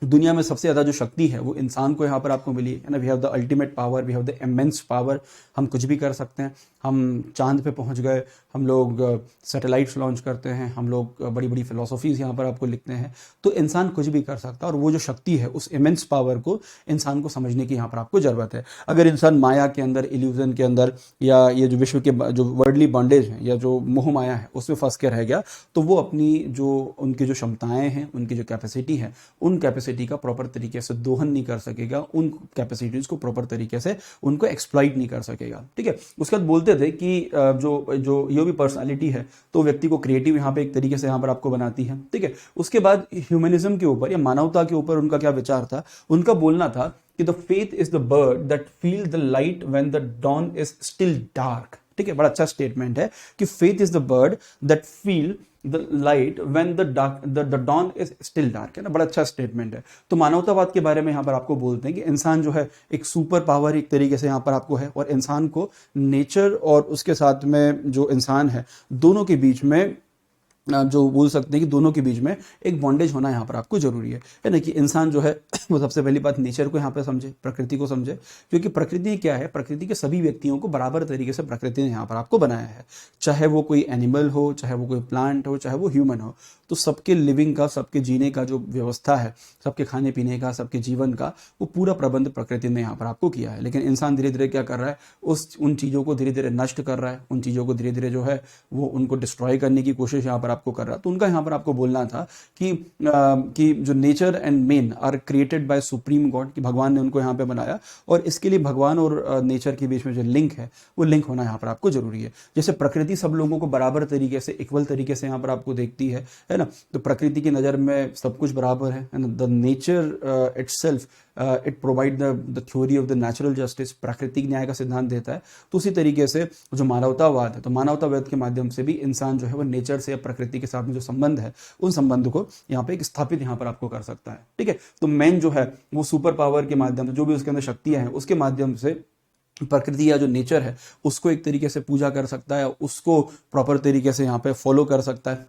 दुनिया में सबसे ज़्यादा जो शक्ति है वो इंसान को यहाँ पर आपको मिली है ना। We have the ultimate power, we have the immense power, हम कुछ भी कर सकते हैं। हम चांद पे पहुँच गए, हम लोग सैटेलाइट्स लॉन्च करते हैं, हम लोग बड़ी बड़ी फिलोसफीज़ यहाँ पर आपको लिखते हैं। तो इंसान कुछ भी कर सकता है और वो जो शक्ति है उस इमेंस पावर को इंसान को समझने की यहाँ पर आपको ज़रूरत है। अगर इंसान माया के अंदर, इल्यूजन के अंदर, या ये जो विश्व के जो वर्ल्डली बॉन्डेज है या जो मोह माया है उसमें फंस के रह गया, तो वो अपनी जो उनकी जो क्षमताएँ हैं, उनकी जो कैपेसिटी है, उन कैपेसिटी का प्रॉपर तरीके से दोहन नहीं कर सकेगा, उन कैपेसिटीज को प्रॉपर तरीके से उनको एक्सप्लॉइट नहीं कर सकेगा। ठीक है। उसके बाद बोलते थे कि जो जो ये भी पर्सनालिटी है तो व्यक्ति को क्रिएटिव यहाँ पे एक तरीके से यहाँ पर आपको बनाती है। ठीक है। उसके बाद ह्यूमनिज्म के ऊपर या मानवता के ऊपर उनका क्या विचार था, उनका बोलना था कि the faith is the bird that feel the light when the dawn is still dark. ठीक है, बड़ा अच्छा स्टेटमेंट है कि faith is the bird that feel the light when the dawn is still dark, है ना। बड़ा अच्छा स्टेटमेंट है। तो मानवतावाद के बारे में यहाँ पर आपको बोलते हैं कि इंसान जो है एक सुपर पावर एक तरीके से यहाँ पर आपको है, और इंसान को नेचर और उसके साथ में जो इंसान है दोनों के बीच में जो बोल सकते हैं कि दोनों के बीच में एक बॉन्डेज होना यहाँ पर आपको जरूरी है ना। कि इंसान जो है वो सबसे पहली बात नेचर को यहाँ पे समझे, प्रकृति को समझे, क्योंकि प्रकृति क्या है, प्रकृति के सभी व्यक्तियों को बराबर तरीके से प्रकृति ने यहाँ पर आपको बनाया है। चाहे वो कोई एनिमल हो, चाहे वो कोई प्लांट हो, चाहे वो ह्यूमन हो, तो सबके लिविंग का, सबके जीने का जो व्यवस्था है, सबके खाने पीने का, सबके जीवन का, वो पूरा प्रबंध प्रकृति ने यहाँ पर आपको किया है। लेकिन इंसान धीरे धीरे क्या कर रहा है, उन चीज़ों को धीरे धीरे नष्ट कर रहा है, उन चीज़ों को धीरे धीरे जो है वो उनको डिस्ट्रॉय करने की कोशिश यहाँ पर आपको कर रहा है। तो उनका यहाँ पर आपको बोलना था कि जो nature and man are created by supreme God, कि भगवान ने उनको यहाँ पे बनाया, और इसके लिए भगवान और नेचर के बीच में जो लिंक है वो लिंक होना यहाँ पर आपको जरूरी है। जैसे प्रकृति सब लोगों को बराबर तरीके से, इक्वल तरीके से यहाँ पर आपको देखती है ना। तो प्रकृति की नज़र में सब कुछ बराबर है ना। The nature itself it provide the theory of the natural justice, प्राकृतिक न्याय का सिद्धांत देता है। तो उसी तरीके से जो मानवतावाद है, तो मानवतावाद के माध्यम से भी इंसान जो है वो नेचर से या प्रकृति के साथ में जो संबंध है उन संबंध को यहाँ पे एक स्थापित यहाँ पर आपको कर सकता है। ठीक है। तो मैन जो है वो सुपर पावर के माध्यम से, जो भी उसके अंदर शक्तियां हैं उसके माध्यम से प्रकृति या जो नेचर है उसको एक तरीके से पूजा कर सकता है, उसको प्रॉपर तरीके से यहाँ पे फॉलो कर सकता है,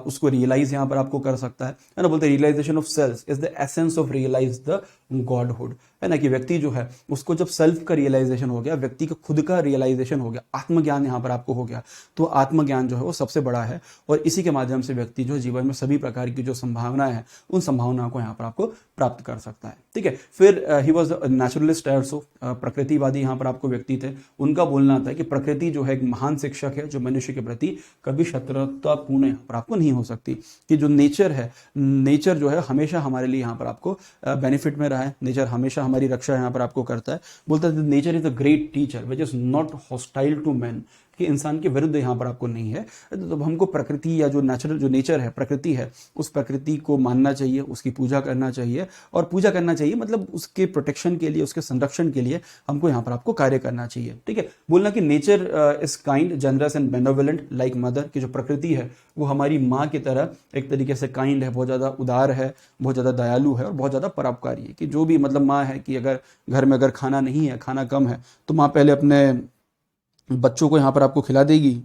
उसको रियलाइज यहाँ पर आपको कर सकता है ना। बोलते हैं realization of self is the essence of realize the godhood, है ना। कि व्यक्ति जो है उसको जब सेल्फ का रियलाइजेशन हो गया, व्यक्ति का खुद का रियलाइजेशन हो गया, आत्मज्ञान यहाँ पर आपको हो गया, तो आत्मज्ञान जो है वो सबसे बड़ा है, और इसी के माध्यम से व्यक्ति जो जीवन में सभी प्रकार की जो संभावनाएं हैं उन संभावनाओं को यहाँ पर आपको प्राप्त कर सकता है। ठीक है। फिर ही वॉज नेचुरलिस्ट आल्सो, प्रकृतिवादी यहाँ पर आपको व्यक्ति थे। उनका बोलना था कि प्रकृति जो है एक महान शिक्षक है जो मनुष्य के प्रति कभी शत्रुतापूर्ण यहाँ पर आपको नहीं हो सकती। कि जो नेचर है, नेचर जो है हमेशा हमारे लिए यहाँ पर आपको बेनिफिट में रहा है, नेचर हमेशा हमारी रक्षा यहाँ पर आपको करता है। बोलता है nature is a great teacher which is not hostile to man, कि इंसान के विरुद्ध यहाँ पर आपको नहीं है। तो हमको प्रकृति या जो नेचर है, प्रकृति है, उस प्रकृति को मानना चाहिए, उसकी पूजा करना चाहिए, और पूजा करना चाहिए मतलब उसके प्रोटेक्शन के लिए, उसके संरक्षण के लिए हमको यहाँ पर आपको कार्य करना चाहिए। ठीक है। बोलना कि nature is kind, generous and benevolent like mother, कि जो प्रकृति है वो हमारी माँ की तरह एक तरीके से काइंड है, बहुत ज़्यादा उदार है, बहुत ज़्यादा दयालु है और बहुत ज़्यादा परोपकारी है। कि जो भी मतलब माँ है कि अगर घर में अगर खाना नहीं है, खाना कम है, तो माँ पहले अपने बच्चों को यहाँ पर आपको खिला देगी,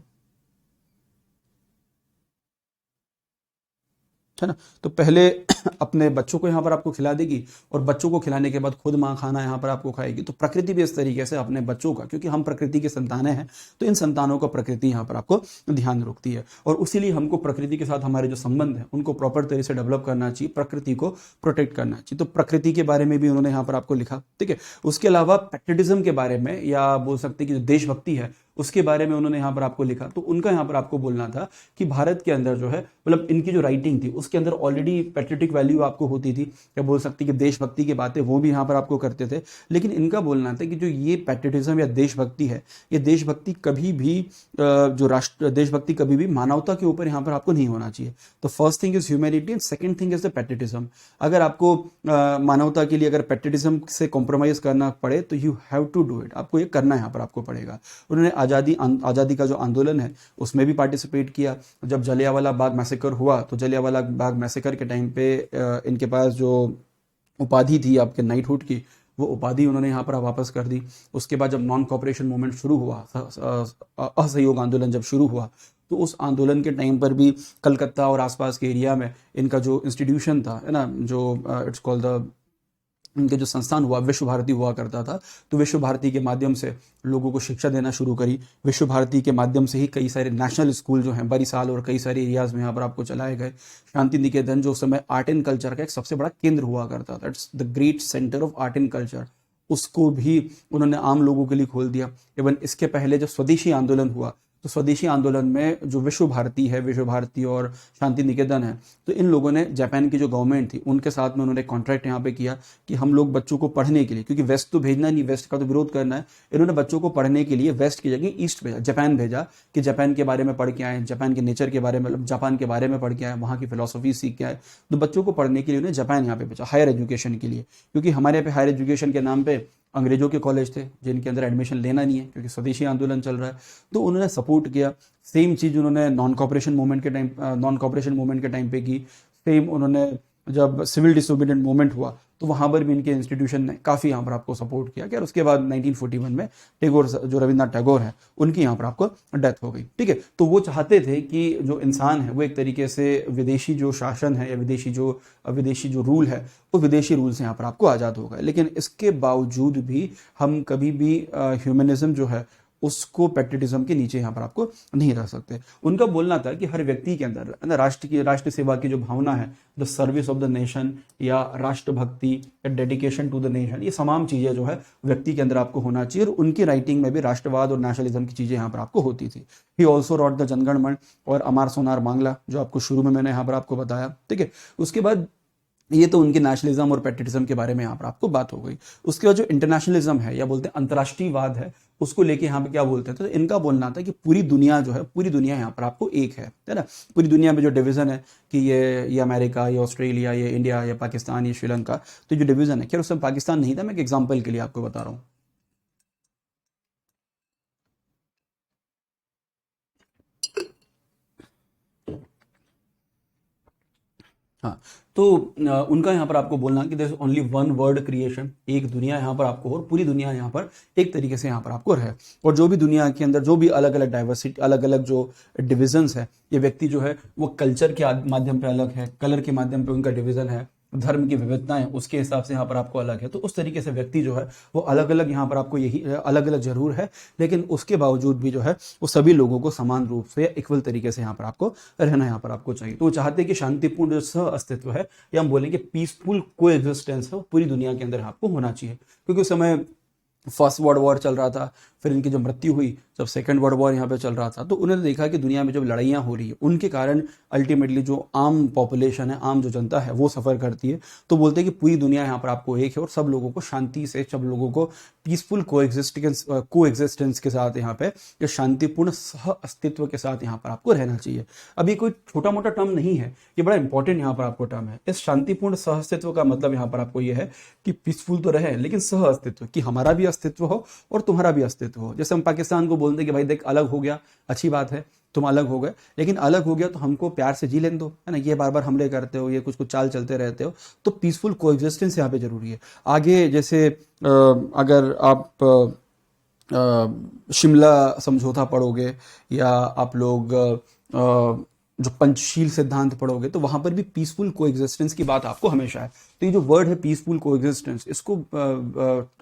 है ना। तो पहले अपने बच्चों को यहाँ पर आपको खिला देगी और बच्चों को खिलाने के बाद खुद माँ खाना यहाँ पर आपको खाएगी। तो प्रकृति भी इस तरीके से अपने बच्चों का, क्योंकि हम प्रकृति की संतानें हैं, तो इन संतानों का प्रकृति यहाँ पर आपको ध्यान रखती है और इसीलिए हमको प्रकृति के साथ हमारे जो संबंध है उनको प्रॉपर तरीके से डेवलप करना चाहिए, प्रकृति को प्रोटेक्ट करना चाहिए। तो प्रकृति के बारे में भी उन्होंने यहाँ पर आपको लिखा, ठीक है। उसके अलावा पैट्रियटिज्म के बारे में, या बोल सकते हैं कि जो देशभक्ति है उसके बारे में उन्होंने यहाँ पर आपको लिखा। तो उनका यहाँ पर आपको बोलना था कि भारत के अंदर जो है, मतलब इनकी जो राइटिंग थी उसके अंदर ऑलरेडी पैट्रियोटिक वैल्यू आपको होती थी, या बोल सकती कि देशभक्ति की बातें वो भी यहाँ पर आपको करते थे। लेकिन इनका बोलना था कि जो ये पैट्रियटिज्म या देशभक्ति है, ये देशभक्ति कभी भी जो राष्ट्र देशभक्ति कभी भी मानवता के ऊपर यहाँ पर आपको नहीं होना चाहिए। तो first thing is humanity and second thing is the patriotism. अगर आपको मानवता के लिए अगर पैट्रियटिज्म से कॉम्प्रोमाइज करना पड़े तो you have to do it, आपको ये करना यहाँ पर आपको पड़ेगा। उन्होंने आज़ादी का जो आंदोलन है उसमें भी पार्टिसिपेट किया। जब जलियांवाला बाग मैसेकर हुआ तो जलियांवाला बाग मैसेकर के टाइम पे इनके पास जो उपाधि थी आपके नाइटहुड की, वो उपाधि उन्होंने यहाँ पर वापस कर दी। उसके बाद जब नॉन कॉपरेशन मूवमेंट शुरू हुआ, असहयोग आंदोलन जब शुरू हुआ, तो उस आंदोलन के टाइम पर भी कलकत्ता और आसपास के एरिया में इनका जो इंस्टीट्यूशन था, है ना, जो इट्स कॉल्ड द, इनके जो संस्थान हुआ, विश्व भारती हुआ करता था। तो विश्व भारती के माध्यम से लोगों को शिक्षा देना शुरू करी। विश्व भारती के माध्यम से ही कई सारे नेशनल स्कूल जो हैं बरिसाल और कई सारे एरियाज में यहाँ पर आपको चलाए गए। शांति निकेतन जो उस समय आर्ट एंड कल्चर का एक सबसे बड़ा केंद्र हुआ करता था, it's the great centre of art and culture, उसको भी उन्होंने आम लोगों के लिए खोल दिया। इवन इसके पहले जब स्वदेशी आंदोलन हुआ तो स्वदेशी आंदोलन में जो विश्व भारती है, विश्व भारती और शांति निकेतन है, तो इन लोगों ने जापान की जो गवर्नमेंट थी उनके साथ में उन्होंने कॉन्ट्रैक्ट यहाँ पे किया कि हम लोग बच्चों को पढ़ने के लिए, क्योंकि वेस्ट तो भेजना नहीं, वेस्ट का तो विरोध करना है, इन्होंने बच्चों को पढ़ने के लिए वेस्ट की जगह ईस्ट भेजा, जापान भेजा, कि जापान के बारे में पढ़ के आए, जापान के नेचर के बारे में, मतलब जापान के बारे में पढ़ के आए, वहाँ की फिलोसफी सीख के आए। तो बच्चों को पढ़ने के लिए उन्हें जापान यहाँ पे भेजा, हायर एजुकेशन के लिए, क्योंकि हमारे यहाँ पे हायर एजुकेशन के नाम पे अंग्रेजों के कॉलेज थे जिनके अंदर एडमिशन लेना नहीं है, क्योंकि स्वदेशी आंदोलन चल रहा है। तो उन्होंने सपोर्ट किया। सेम चीज़ उन्होंने नॉन कॉपरेशन मूवमेंट के टाइम पे की। सेम उन्होंने जब सिविल डिसोबीडियंट मूवमेंट हुआ तो वहाँ पर भी इनके इंस्टीट्यूशन ने काफ़ी यहाँ पर आपको सपोर्ट किया। क्या उसके बाद 1941 में टैगोर, जो रविन्द्रनाथ टैगोर हैं, उनकी यहाँ पर आपको डेथ हो गई, ठीक है। तो वो चाहते थे कि जो इंसान है वो एक तरीके से विदेशी जो शासन है या विदेशी जो रूल है वो विदेशी रूल से यहाँ पर आपको आज़ाद हो गए। लेकिन इसके बावजूद भी हम कभी भी ह्यूमनिज्म जो है उसको पैट्रियटिज्म के नीचे यहाँ पर आपको नहीं रख सकते। उनका बोलना था कि हर व्यक्ति के अंदर ना राष्ट्र सेवा की जो भावना है, the service of the nation या राष्ट्रभक्ति या डेडिकेशन टू द नेशन, ये तमाम चीज़ें जो है व्यक्ति के अंदर आपको होना चाहिए। और उनकी राइटिंग में भी राष्ट्रवाद और नेशनलिज्म की चीज़ें यहाँ पर आपको होती थी। ही ऑल्सो रॉट द जनगण मन और अमार सोनार बांग्ला, जो आपको शुरू में मैंने यहाँ पर आपको बताया, ठीक है। उसके बाद ये तो उनके नेशनलिज्म और पैट्रियटिज्म के बारे में यहाँ पर आपको बात हो गई। उसके बाद जो इंटरनेशनलिज्म है या बोलते हैं अंतर्राष्ट्रीयवाद है, उसको लेके यहाँ पे क्या बोलते हैं, तो इनका बोलना था कि पूरी दुनिया जो है, पूरी दुनिया यहाँ पर आपको एक है ना। पूरी दुनिया में जो डिवीज़न है कि ये अमेरिका, ये ऑस्ट्रेलिया, ये इंडिया, ये पाकिस्तान, ये श्रीलंका, तो जो डिवीज़न है, खैर उसमें पाकिस्तान नहीं था, मैं एक एग्जाम्पल के लिए आपको बता रहा हूँ। हाँ, तो उनका यहाँ पर आपको बोलना कि there is only one world creation, एक दुनिया यहाँ पर आपको, और पूरी दुनिया यहाँ पर एक तरीके से यहाँ पर आपको रहे। और जो भी दुनिया के अंदर जो भी अलग अलग डाइवर्सिटी, अलग अलग जो डिविजन्स है, ये व्यक्ति जो है वो कल्चर के माध्यम पे अलग है, कलर के माध्यम पे उनका डिवीजन है, धर्म की विविधताएं उसके हिसाब से यहाँ पर आपको अलग है। तो उस तरीके से व्यक्ति जो है वो अलग अलग यहाँ पर आपको यही अलग अलग जरूर है, लेकिन उसके बावजूद भी जो है वो सभी लोगों को समान रूप से इक्वल तरीके से यहाँ पर आपको रहना यहाँ पर आपको चाहिए। तो वो चाहते हैं कि शांतिपूर्ण जो सह अस्तित्व है, या हम बोलेंगे पीसफुल को एग्जिस्टेंस है, पूरी दुनिया के अंदर आपको होना चाहिए। क्योंकि उस समय फर्स्ट वर्ल्ड वॉर चल रहा था, फिर इनकी जो मृत्यु हुई जब सेकंड वर्ल्ड वॉर यहाँ पे चल रहा था, तो उन्होंने देखा कि दुनिया में जब लड़ाइयाँ हो रही है उनके कारण अल्टीमेटली जो आम पॉपुलेशन है, आम जो जनता है, वो सफ़र करती है। तो बोलते हैं कि पूरी दुनिया यहाँ पर आपको एक है और सब लोगों को शांति से, सब लोगों को पीसफुल को एग्जिस्टेंस के साथ यहाँ पे, या शांतिपूर्ण सह अस्तित्व के साथ यहाँ पर आपको रहना चाहिए। अब ये कोई छोटा मोटा टर्म नहीं है, ये बड़ा इंपॉर्टेंट यहाँ पर आपको टर्म है। इस शांतिपूर्ण सह अस्तित्व का मतलब यहाँ पर आपको ये है कि पीसफुल तो रहे, लेकिन सह अस्तित्व, कि हमारा भी अस्तित्व हो और तुम्हारा भी अस्तित्व हो। जैसे हम पाकिस्तान को बोलते हैं कि भाई देख अलग हो गया, अच्छी बात है, तुम अलग हो गए, लेकिन अलग हो गया तो हमको प्यार से जी लेने दो, है ना। ये बार बार हमले करते हो, ये कुछ कुछ चाल चलते रहते हो, तो पीसफुल कोएग्जिस्टेंस यहाँ पे जरूरी है। आगे जैसे अगर आप शिमला समझौता पढ़ोगे, या आप लोग जो पंचशील सिद्धांत पढ़ोगे तो वहां पर भी पीसफुल कोएग्जिस्टेंस की बात आपको हमेशा है। तो ये जो वर्ड है पीसफुल कोएग्जिस्टेंस, इसको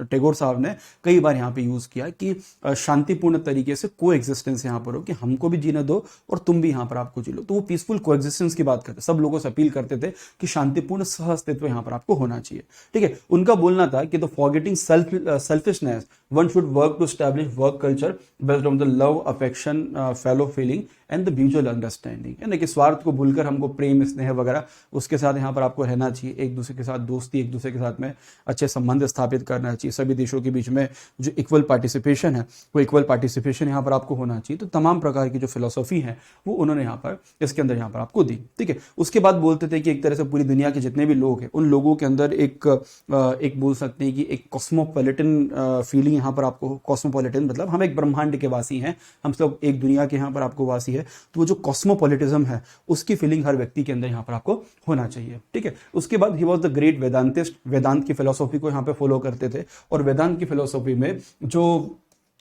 टैगोर साहब ने कई बार यहाँ पे यूज किया कि शांतिपूर्ण तरीके से कोएग्जिस्टेंस यहाँ पर हो, कि हमको भी जीने दो और तुम भी यहाँ पर आपको जी लो। तो वो पीसफुल कोएग्जिस्टेंस की बात करते, सब लोगों से अपील करते थे कि शांतिपूर्ण सह अस्तित्व यहाँ पर आपको होना चाहिए। ठीक है, उनका बोलना था कि the forgetting selfishness one should work to establish work culture based on the love, affection, fellow feeling and the mutual understanding. है ना, कि स्वार्थ को भूलकर हमको प्रेम, स्नेह वगैरह उसके साथ यहाँ पर आपको रहना चाहिए, एक दूसरे के साथ दोस्ती, एक दूसरे के साथ में अच्छे संबंध स्थापित करना चाहिए, सभी देशों के बीच में जो इक्वल पार्टिसिपेशन है वो इक्वल पार्टिसिपेशन यहाँ पर आपको होना चाहिए। तो तमाम प्रकार की जो फिलोसॉफी है वो उन्होंने यहाँ पर इसके अंदर यहाँ पर आपको दी। ठीक है, उसके बाद बोलते थे कि एक तरह से पूरी दुनिया के जितने भी लोग हैं उन लोगों के अंदर एक बोल सकते हैं कि एक कॉस्मोपॉलिटन फीलिंग यहाँ पर आपको, कॉस्मोपॉलिटन मतलब हम एक ब्रह्मांड के वासी हैं, हम सब एक दुनिया के यहाँ पर आपको वासी है, तो वो जो कॉस्मोपॉलिटिज्म है उसकी फीलिंग हर व्यक्ति के अंदर यहाँ पर आपको होना चाहिए। ठीक है, उसके बाद ही वॉज द ग्रेट वेदांतिस्ट, वेदांत की फिलोसॉफी को यहाँ पे फॉलो करते थे, और वेदांत की फिलोसॉफी में जो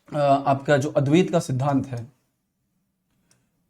आपका जो अद्वैत का सिद्धांत है,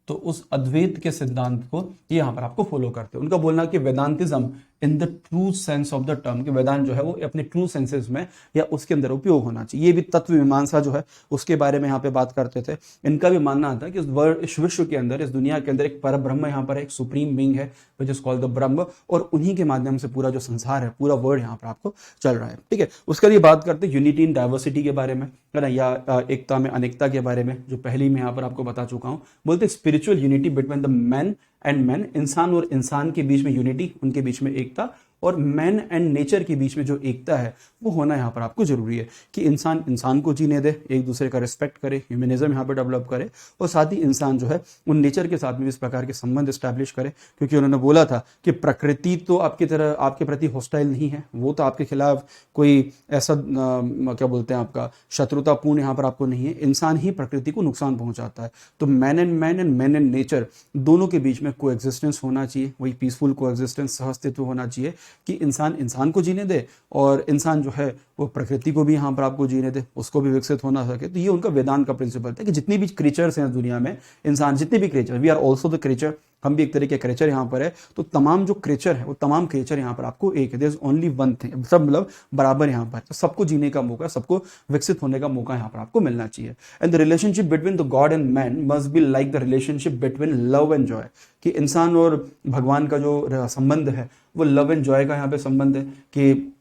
तो उस अद्वैत के सिद्धांत को ये यहाँ पर आपको फॉलो करते हैं। उनका बोलना कि Vedantism in the true sense of the term, कि वेदांत जो है वो अपने ट्रू सेंसेस में या उसके अंदर उपयोग होना चाहिए। ये भी तत्व मीमांसा जो है उसके बारे में यहाँ पे बात करते थे। इनका भी मानना था कि इस विश्व के अंदर, इस दुनिया के अंदर एक पर ब्रह्म यहाँ पर एक सुप्रीम बीइंग है विच इज कॉल्ड द ब्रह्म, और उन्हीं के माध्यम से पूरा जो संसार है, पूरा वर्ल्ड यहाँ पर आपको चल रहा है। ठीक है, उसके लिए बात करते हैं यूनिटी इन डाइवर्सिटी के बारे में, है ना, या एकता में अनेकता के बारे में, जो पहली मैं यहाँ पर आपको बता चुका हूँ। बोलते spiritual unity between the man and man, इंसान और इंसान के बीच में यूनिटी, उनके बीच में एकता, और मैन एंड नेचर के बीच में जो एकता है वो होना यहाँ पर आपको जरूरी है, कि इंसान इंसान को जीने दे, एक दूसरे का रिस्पेक्ट करे, ह्यूमनिज्म यहाँ पर डेवलप करे, और साथ ही इंसान जो है उन नेचर के साथ में इस प्रकार के संबंध स्टैब्लिश करे। क्योंकि उन्होंने बोला था कि प्रकृति तो आपकी तरह आपके प्रति हॉस्टाइल नहीं है, वो तो आपके खिलाफ कोई ऐसा क्या बोलते हैं आपका शत्रुतापूर्ण यहाँ पर आपको नहीं है, इंसान ही प्रकृति को नुकसान पहुंचाता है। तो मैन एंड नेचर दोनों के बीच में कोएग्जिस्टेंस होना चाहिए, वही पीसफुल कोएग्जिस्टेंस, सहअस्तित्व होना चाहिए, कि इंसान इंसान को जीने दे और इंसान जो है वो प्रकृति को भी यहाँ पर आपको जीने दे, उसको भी विकसित होना सके। तो ये उनका वेदांत का प्रिंसिपल था कि जितनी भी क्रीचर्स हैं दुनिया में, इंसान जितने भी creature, we are also the creature, हम भी एक तरह के क्रीचर यहाँ पर है। तो तमाम जो क्रीचर है वो तमाम क्रीचर यहाँ पर आपको एक है, there is only one thing, सब मतलब बराबर यहाँ पर, तो सबको जीने का मौका, सबको विकसित होने का मौका यहाँ पर आपको मिलना चाहिए। And the relationship between the God and man must be like the relationship between love and Joy, कि इंसान और भगवान का जो संबंध है वो लव एंड जॉय का यहाँ पे संबंध है, कि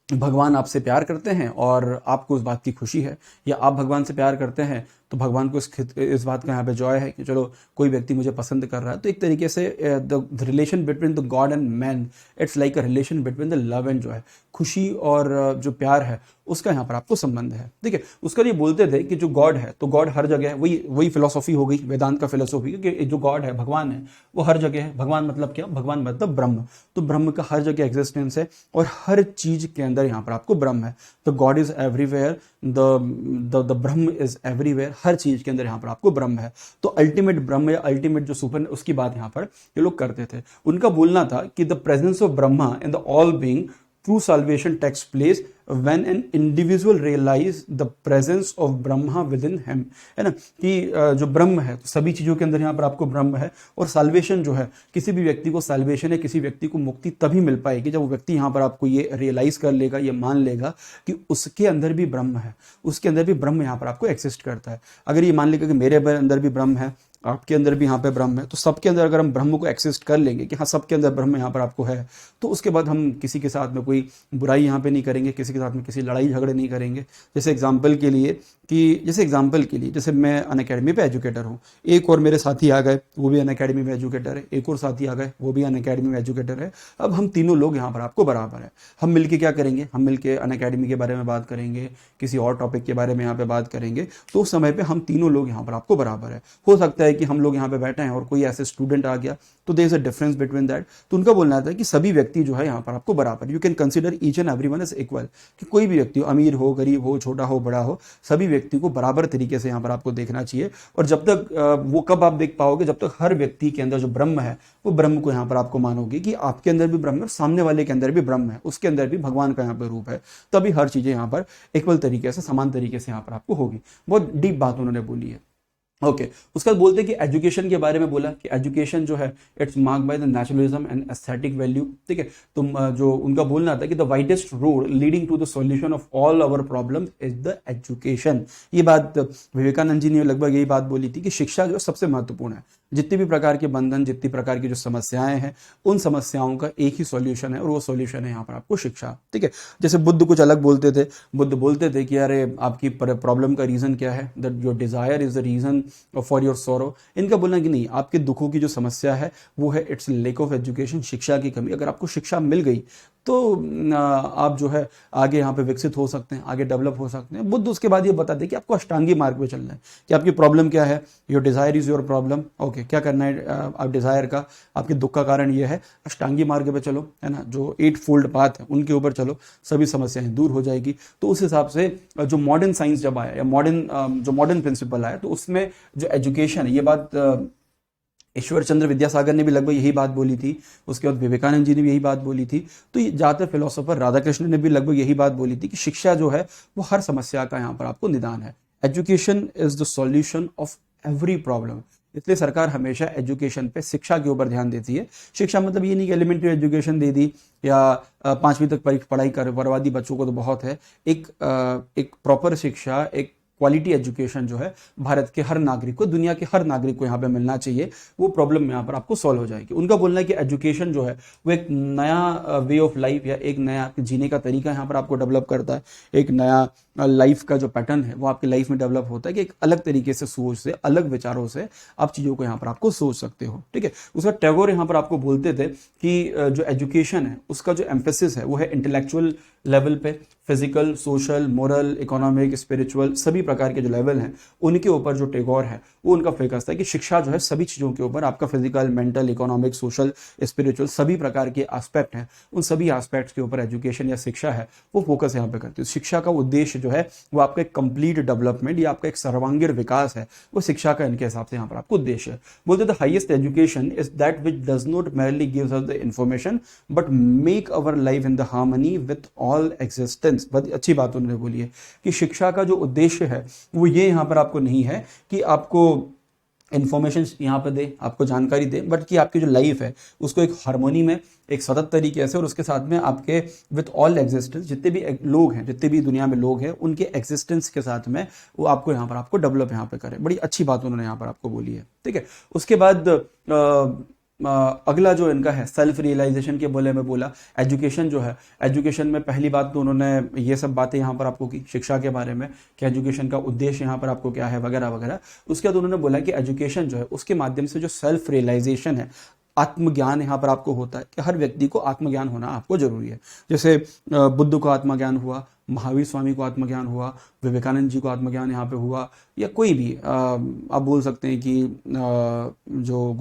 भगवान आपसे प्यार करते हैं और आपको उस बात की खुशी है, या आप भगवान से प्यार करते हैं तो भगवान को इस बात का यहाँ पे जॉय है कि चलो कोई व्यक्ति मुझे पसंद कर रहा है। तो एक तरीके से the relation between the God and man, it's like a relation between the love and Joy, खुशी और जो प्यार है उसका यहाँ पर आपको संबंध है। ठीक है, उसका ये बोलते थे कि जो गॉड है तो गॉड हर जगह है, वही फिलोसॉफी हो गई वेदांत का फिलोसॉफी, कि जो गॉड है, भगवान है, वो हर जगह है। भगवान मतलब क्या? भगवान मतलब ब्रह्म, तो ब्रह्म का हर जगह एग्जिस्टेंस है और हर चीज के अंदर यहाँ पर आपको ब्रह्म है। तो God is everywhere, the Brahma is everywhere, हर चीज के अंदर यहाँ पर आपको ब्रह्म है। तो अल्टीमेट ब्रह्म या अल्टीमेट जो सुपर, उसकी बात यहाँ पर ये लोग करते थे। उनका बोलना था कि the presence of Brahma in the all being true salvation takes place when an individual realize the presence of Brahma within him, है ना, कि जो ब्रह्म है तो सभी चीजों के अंदर यहाँ पर आपको ब्रह्म है, और साल्वेशन जो है, किसी भी व्यक्ति को साल्वेशन है, किसी व्यक्ति को मुक्ति तभी मिल पाएगी जब वो व्यक्ति यहाँ पर आपको ये रियलाइज कर लेगा, ये मान लेगा कि उसके अंदर भी ब्रह्म है, उसके अंदर भी ब्रह्म यहाँ पर आपको एक्सिस्ट करता है। अगर ये मान लेगा कि मेरे अंदर भी ब्रह्म है, आपके अंदर भी यहाँ पे ब्रह्म है, तो सबके अंदर अगर हम ब्रह्म को एक्सिस्ट कर लेंगे कि हाँ सबके अंदर ब्रह्म यहाँ पर आपको है, तो उसके बाद हम किसी के साथ में कोई बुराई यहाँ पे नहीं करेंगे, किसी के साथ में किसी लड़ाई झगड़े नहीं करेंगे। जैसे एग्जाम्पल के लिए जैसे मैं अनअकैडमी पे एजुकेटर हूँ, एक और मेरे साथी आ गए, वो भी अनअकैडमी में एजुकेटर है, एक और साथी आ गए, वो भी अनअकैडमी में एजुकेटर है। अब हम तीनों लोग यहाँ पर आपको बराबर है। हम मिलके क्या करेंगे? हम मिलके अनअकैडमी के बारे में बात करेंगे, किसी और टॉपिक के बारे में यहाँ पे बात करेंगे, तो उस समय पे हम तीनों लोग यहाँ पर आपको बराबर है। हो सकता है कि हम लोग यहाँ पे बैठे हैं और कोई ऐसे स्टूडेंट आ गया, तो there is a difference between that. तो उनका बोलना था कि सभी व्यक्ति जो है यहाँ पर आपको बराबर, you can consider each and everyone as equal, कि कोई भी व्यक्ति हो, अमीर हो, गरीब हो, छोटा हो, बड़ा हो, सभी व्यक्ति को बराबर तरीके से यहाँ पर आपको देखना चाहिए। और जब तक वो कब आप देख पाओगे? जब तक हर व्यक्ति के अंदर जो ब्रह्म है वो ब्रह्म को यहाँ पर आपको मानोगे कि आपके अंदर भी ब्रह्म है, सामने वाले के अंदर भी ब्रह्म है, उसके अंदर भी भगवान का यहाँ पर रूप है, तभी हर चीजें यहाँ पर इक्वल तरीके से, समान तरीके से यहाँ पर आपको होगी। बहुत डीप बात उन्होंने बोली है। ओके उसके बाद बोलते हैं कि एजुकेशन के बारे में बोला कि एजुकेशन जो है it's marked by the naturalism and aesthetic value. ठीक है, तो जो उनका बोलना था कि the widest road leading to the solution of all our problem is the education. ये बात विवेकानंद जी ने लगभग यही बात बोली थी कि शिक्षा जो है सबसे महत्वपूर्ण है। जितनी भी प्रकार के बंधन, जितनी प्रकार की जो समस्याएं हैं, उन समस्याओं का एक ही सॉल्यूशन है और वो सॉल्यूशन है यहाँ पर आपको शिक्षा। ठीक है, जैसे बुद्ध कुछ अलग बोलते थे। बुद्ध बोलते थे कि अरे आपकी प्रॉब्लम का रीजन क्या है, that your desire is the reason for your sorrow. इनका बोलना कि नहीं, आपके दुखों की जो समस्या है वो है इट्स लैक ऑफ एजुकेशन, शिक्षा की कमी। अगर आपको शिक्षा मिल गई तो आप जो है आगे यहाँ पे विकसित हो सकते हैं, आगे डेवलप हो सकते हैं। बुद्ध उसके बाद ये बताते हैं कि आपको अष्टांगी मार्ग पे चलना है, कि आपकी प्रॉब्लम क्या है, your desire is your problem. Okay, क्या करना है आप डिजायर का, आपके दुख का कारण ये है, अष्टांगी मार्ग पे चलो, है ना, जो 8 फोल्ड पाथ है उनके ऊपर चलो, सभी समस्याएं दूर हो जाएगी। तो उस हिसाब से जो मॉडर्न साइंस जब आया या मॉडर्न प्रिंसिपल आया, तो उसमें जो एजुकेशन है, ये बात ईश्वर चंद्र विद्यासागर ने भी लगभग यही बात बोली थी। उसके बाद विवेकानंद जी ने भी यही बात बोली थी। तो ज़्यादातर फिलोसोफर राधाकृष्ण ने भी लगभग यही बात बोली थी कि शिक्षा जो है वो हर समस्या का यहाँ पर आपको निदान है। Education is the solution of every problem. इसलिए सरकार हमेशा एजुकेशन पे, शिक्षा के ऊपर ध्यान देती है। शिक्षा मतलब ये नहीं कि एलिमेंट्री एजुकेशन दे दी या 5वीं तक पढ़ाई करवा दी बच्चों को तो बहुत है। एक प्रॉपर शिक्षा, एक क्वालिटी एजुकेशन जो है भारत के हर नागरिक को, दुनिया के हर नागरिक को यहाँ पे मिलना चाहिए। वो प्रॉब्लम यहाँ पर आपको सॉल्व हो जाएगी। उनका बोलना है कि एजुकेशन जो है वो एक नया वे ऑफ लाइफ या एक नया जीने का तरीका यहाँ पर आपको डेवलप करता है। एक नया लाइफ का जो पैटर्न है वो आपकी लाइफ में डेवलप होता है कि एक अलग तरीके से सोच से, अलग विचारों से आप चीज़ों को यहाँ पर आपको सोच सकते हो। ठीक है, उसका टैगोर यहाँ पर आपको बोलते थे कि जो एजुकेशन है उसका जो एम्फेसिस है वो है इंटेलेक्चुअल लेवल पे। Physical, social, moral, economic, spiritual, सभी प्रकार के जो लेवल हैं उनके ऊपर जो टैगोर है वो उनका फोकस था कि शिक्षा जो है सभी चीज़ों के ऊपर, आपका physical, mental, economic, social, spiritual, सभी प्रकार के एस्पेक्ट हैं, उन सभी एस्पेक्ट्स के ऊपर एजुकेशन या शिक्षा है वो फोकस यहाँ पे करती है। शिक्षा का उद्देश्य जो है वो आपका एक कंप्लीट डेवलपमेंट या आपका एक सर्वांगीण विकास है, वो शिक्षा का इनके हिसाब से यहाँ पर आपको उद्देश्य है। बोलते the highest education is that which does not merely gives us the information but make our life in the harmony with all existence. बहुत अच्छी बात उन्होंने बोली है कि शिक्षा का जो उद्देश्य है वो ये यहाँ पर आपको नहीं है कि आपको इंफॉर्मेशन यहाँ पे दे, आपको जानकारी दे, बट कि आपकी जो लाइफ है उसको एक हार्मोनी में, एक सतत तरीके से, और उसके साथ में आपके विथ ऑल एग्जिस्टेंस, जितने भी लोग हैं, जितने भी दुनिया में लोग हैं, उनके एग्जिस्टेंस के साथ में वो आपको यहाँ पर आपको डेवलप यहाँ पे करे। बड़ी अच्छी बात उन्होंने यहाँ पर आपको बोली है। ठीक है, उसके बाद अगला जो इनका है सेल्फ रियलाइजेशन के बोले में बोला। एजुकेशन जो है, एजुकेशन में पहली बात तो उन्होंने ये सब बातें यहाँ पर आपको की शिक्षा के बारे में कि एजुकेशन का उद्देश्य यहाँ पर आपको क्या है वगैरह वगैरह। उसके बाद उन्होंने बोला कि एजुकेशन जो है उसके माध्यम से जो सेल्फ रियलाइजेशन है, आत्मज्ञान यहाँ पर आपको होता है कि हर व्यक्ति को आत्मज्ञान होना आपको जरूरी है। जैसे बुद्ध को आत्मज्ञान हुआ, महावीर स्वामी को आत्मज्ञान हुआ, विवेकानंद जी को आत्मज्ञान यहाँ पे हुआ, या कोई भी आप बोल सकते हैं कि जो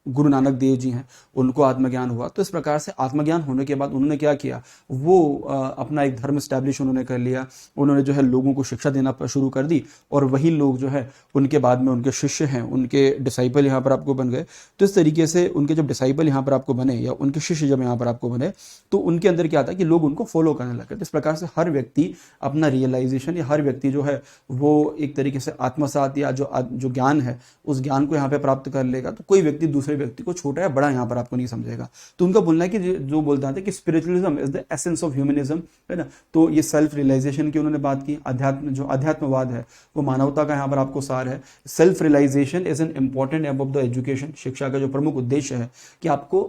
गुरु नानक देव जी हैं उनको आत्मज्ञान हुआ। तो इस प्रकार से आत्मज्ञान होने के बाद उन्होंने क्या किया, वो अपना एक धर्म स्टैब्लिश उन्होंने कर लिया। उन्होंने जो है लोगों को शिक्षा देना शुरू कर दी और वही लोग जो है उनके बाद में उनके शिष्य हैं, उनके डिसाइपल यहाँ पर आपको बन गए। तो इस तरीके से उनके जब डिसाइपल यहाँ पर आपको बने या उनके शिष्य जब यहाँ पर आपको बने तो उनके अंदर क्या था कि लोग उनको फॉलो करने लगे। इस प्रकार से हर व्यक्ति अपना रियलाइजेशन या हर व्यक्ति जो है वो एक तरीके से आत्मसात या जो ज्ञान है उस ज्ञान को यहाँ पे प्राप्त कर लेगा। तो कोई व्यक्ति दूसरे व्यक्ति को छोटा या बड़ा यहाँ पर आपको नहीं समझेगा। तो उनका बोलना है कि जो बोलता है कि spiritualism is the essence of humanism, है ना। तो ये सेल्फ रियलाइजेशन की उन्होंने बात की। अध्यात्मवाद है वो मानवता का यहाँ पर आपको सार है। Self realisation is an important aim of the education. शिक्षा का जो प्रमुख उद्देश्य है कि आपको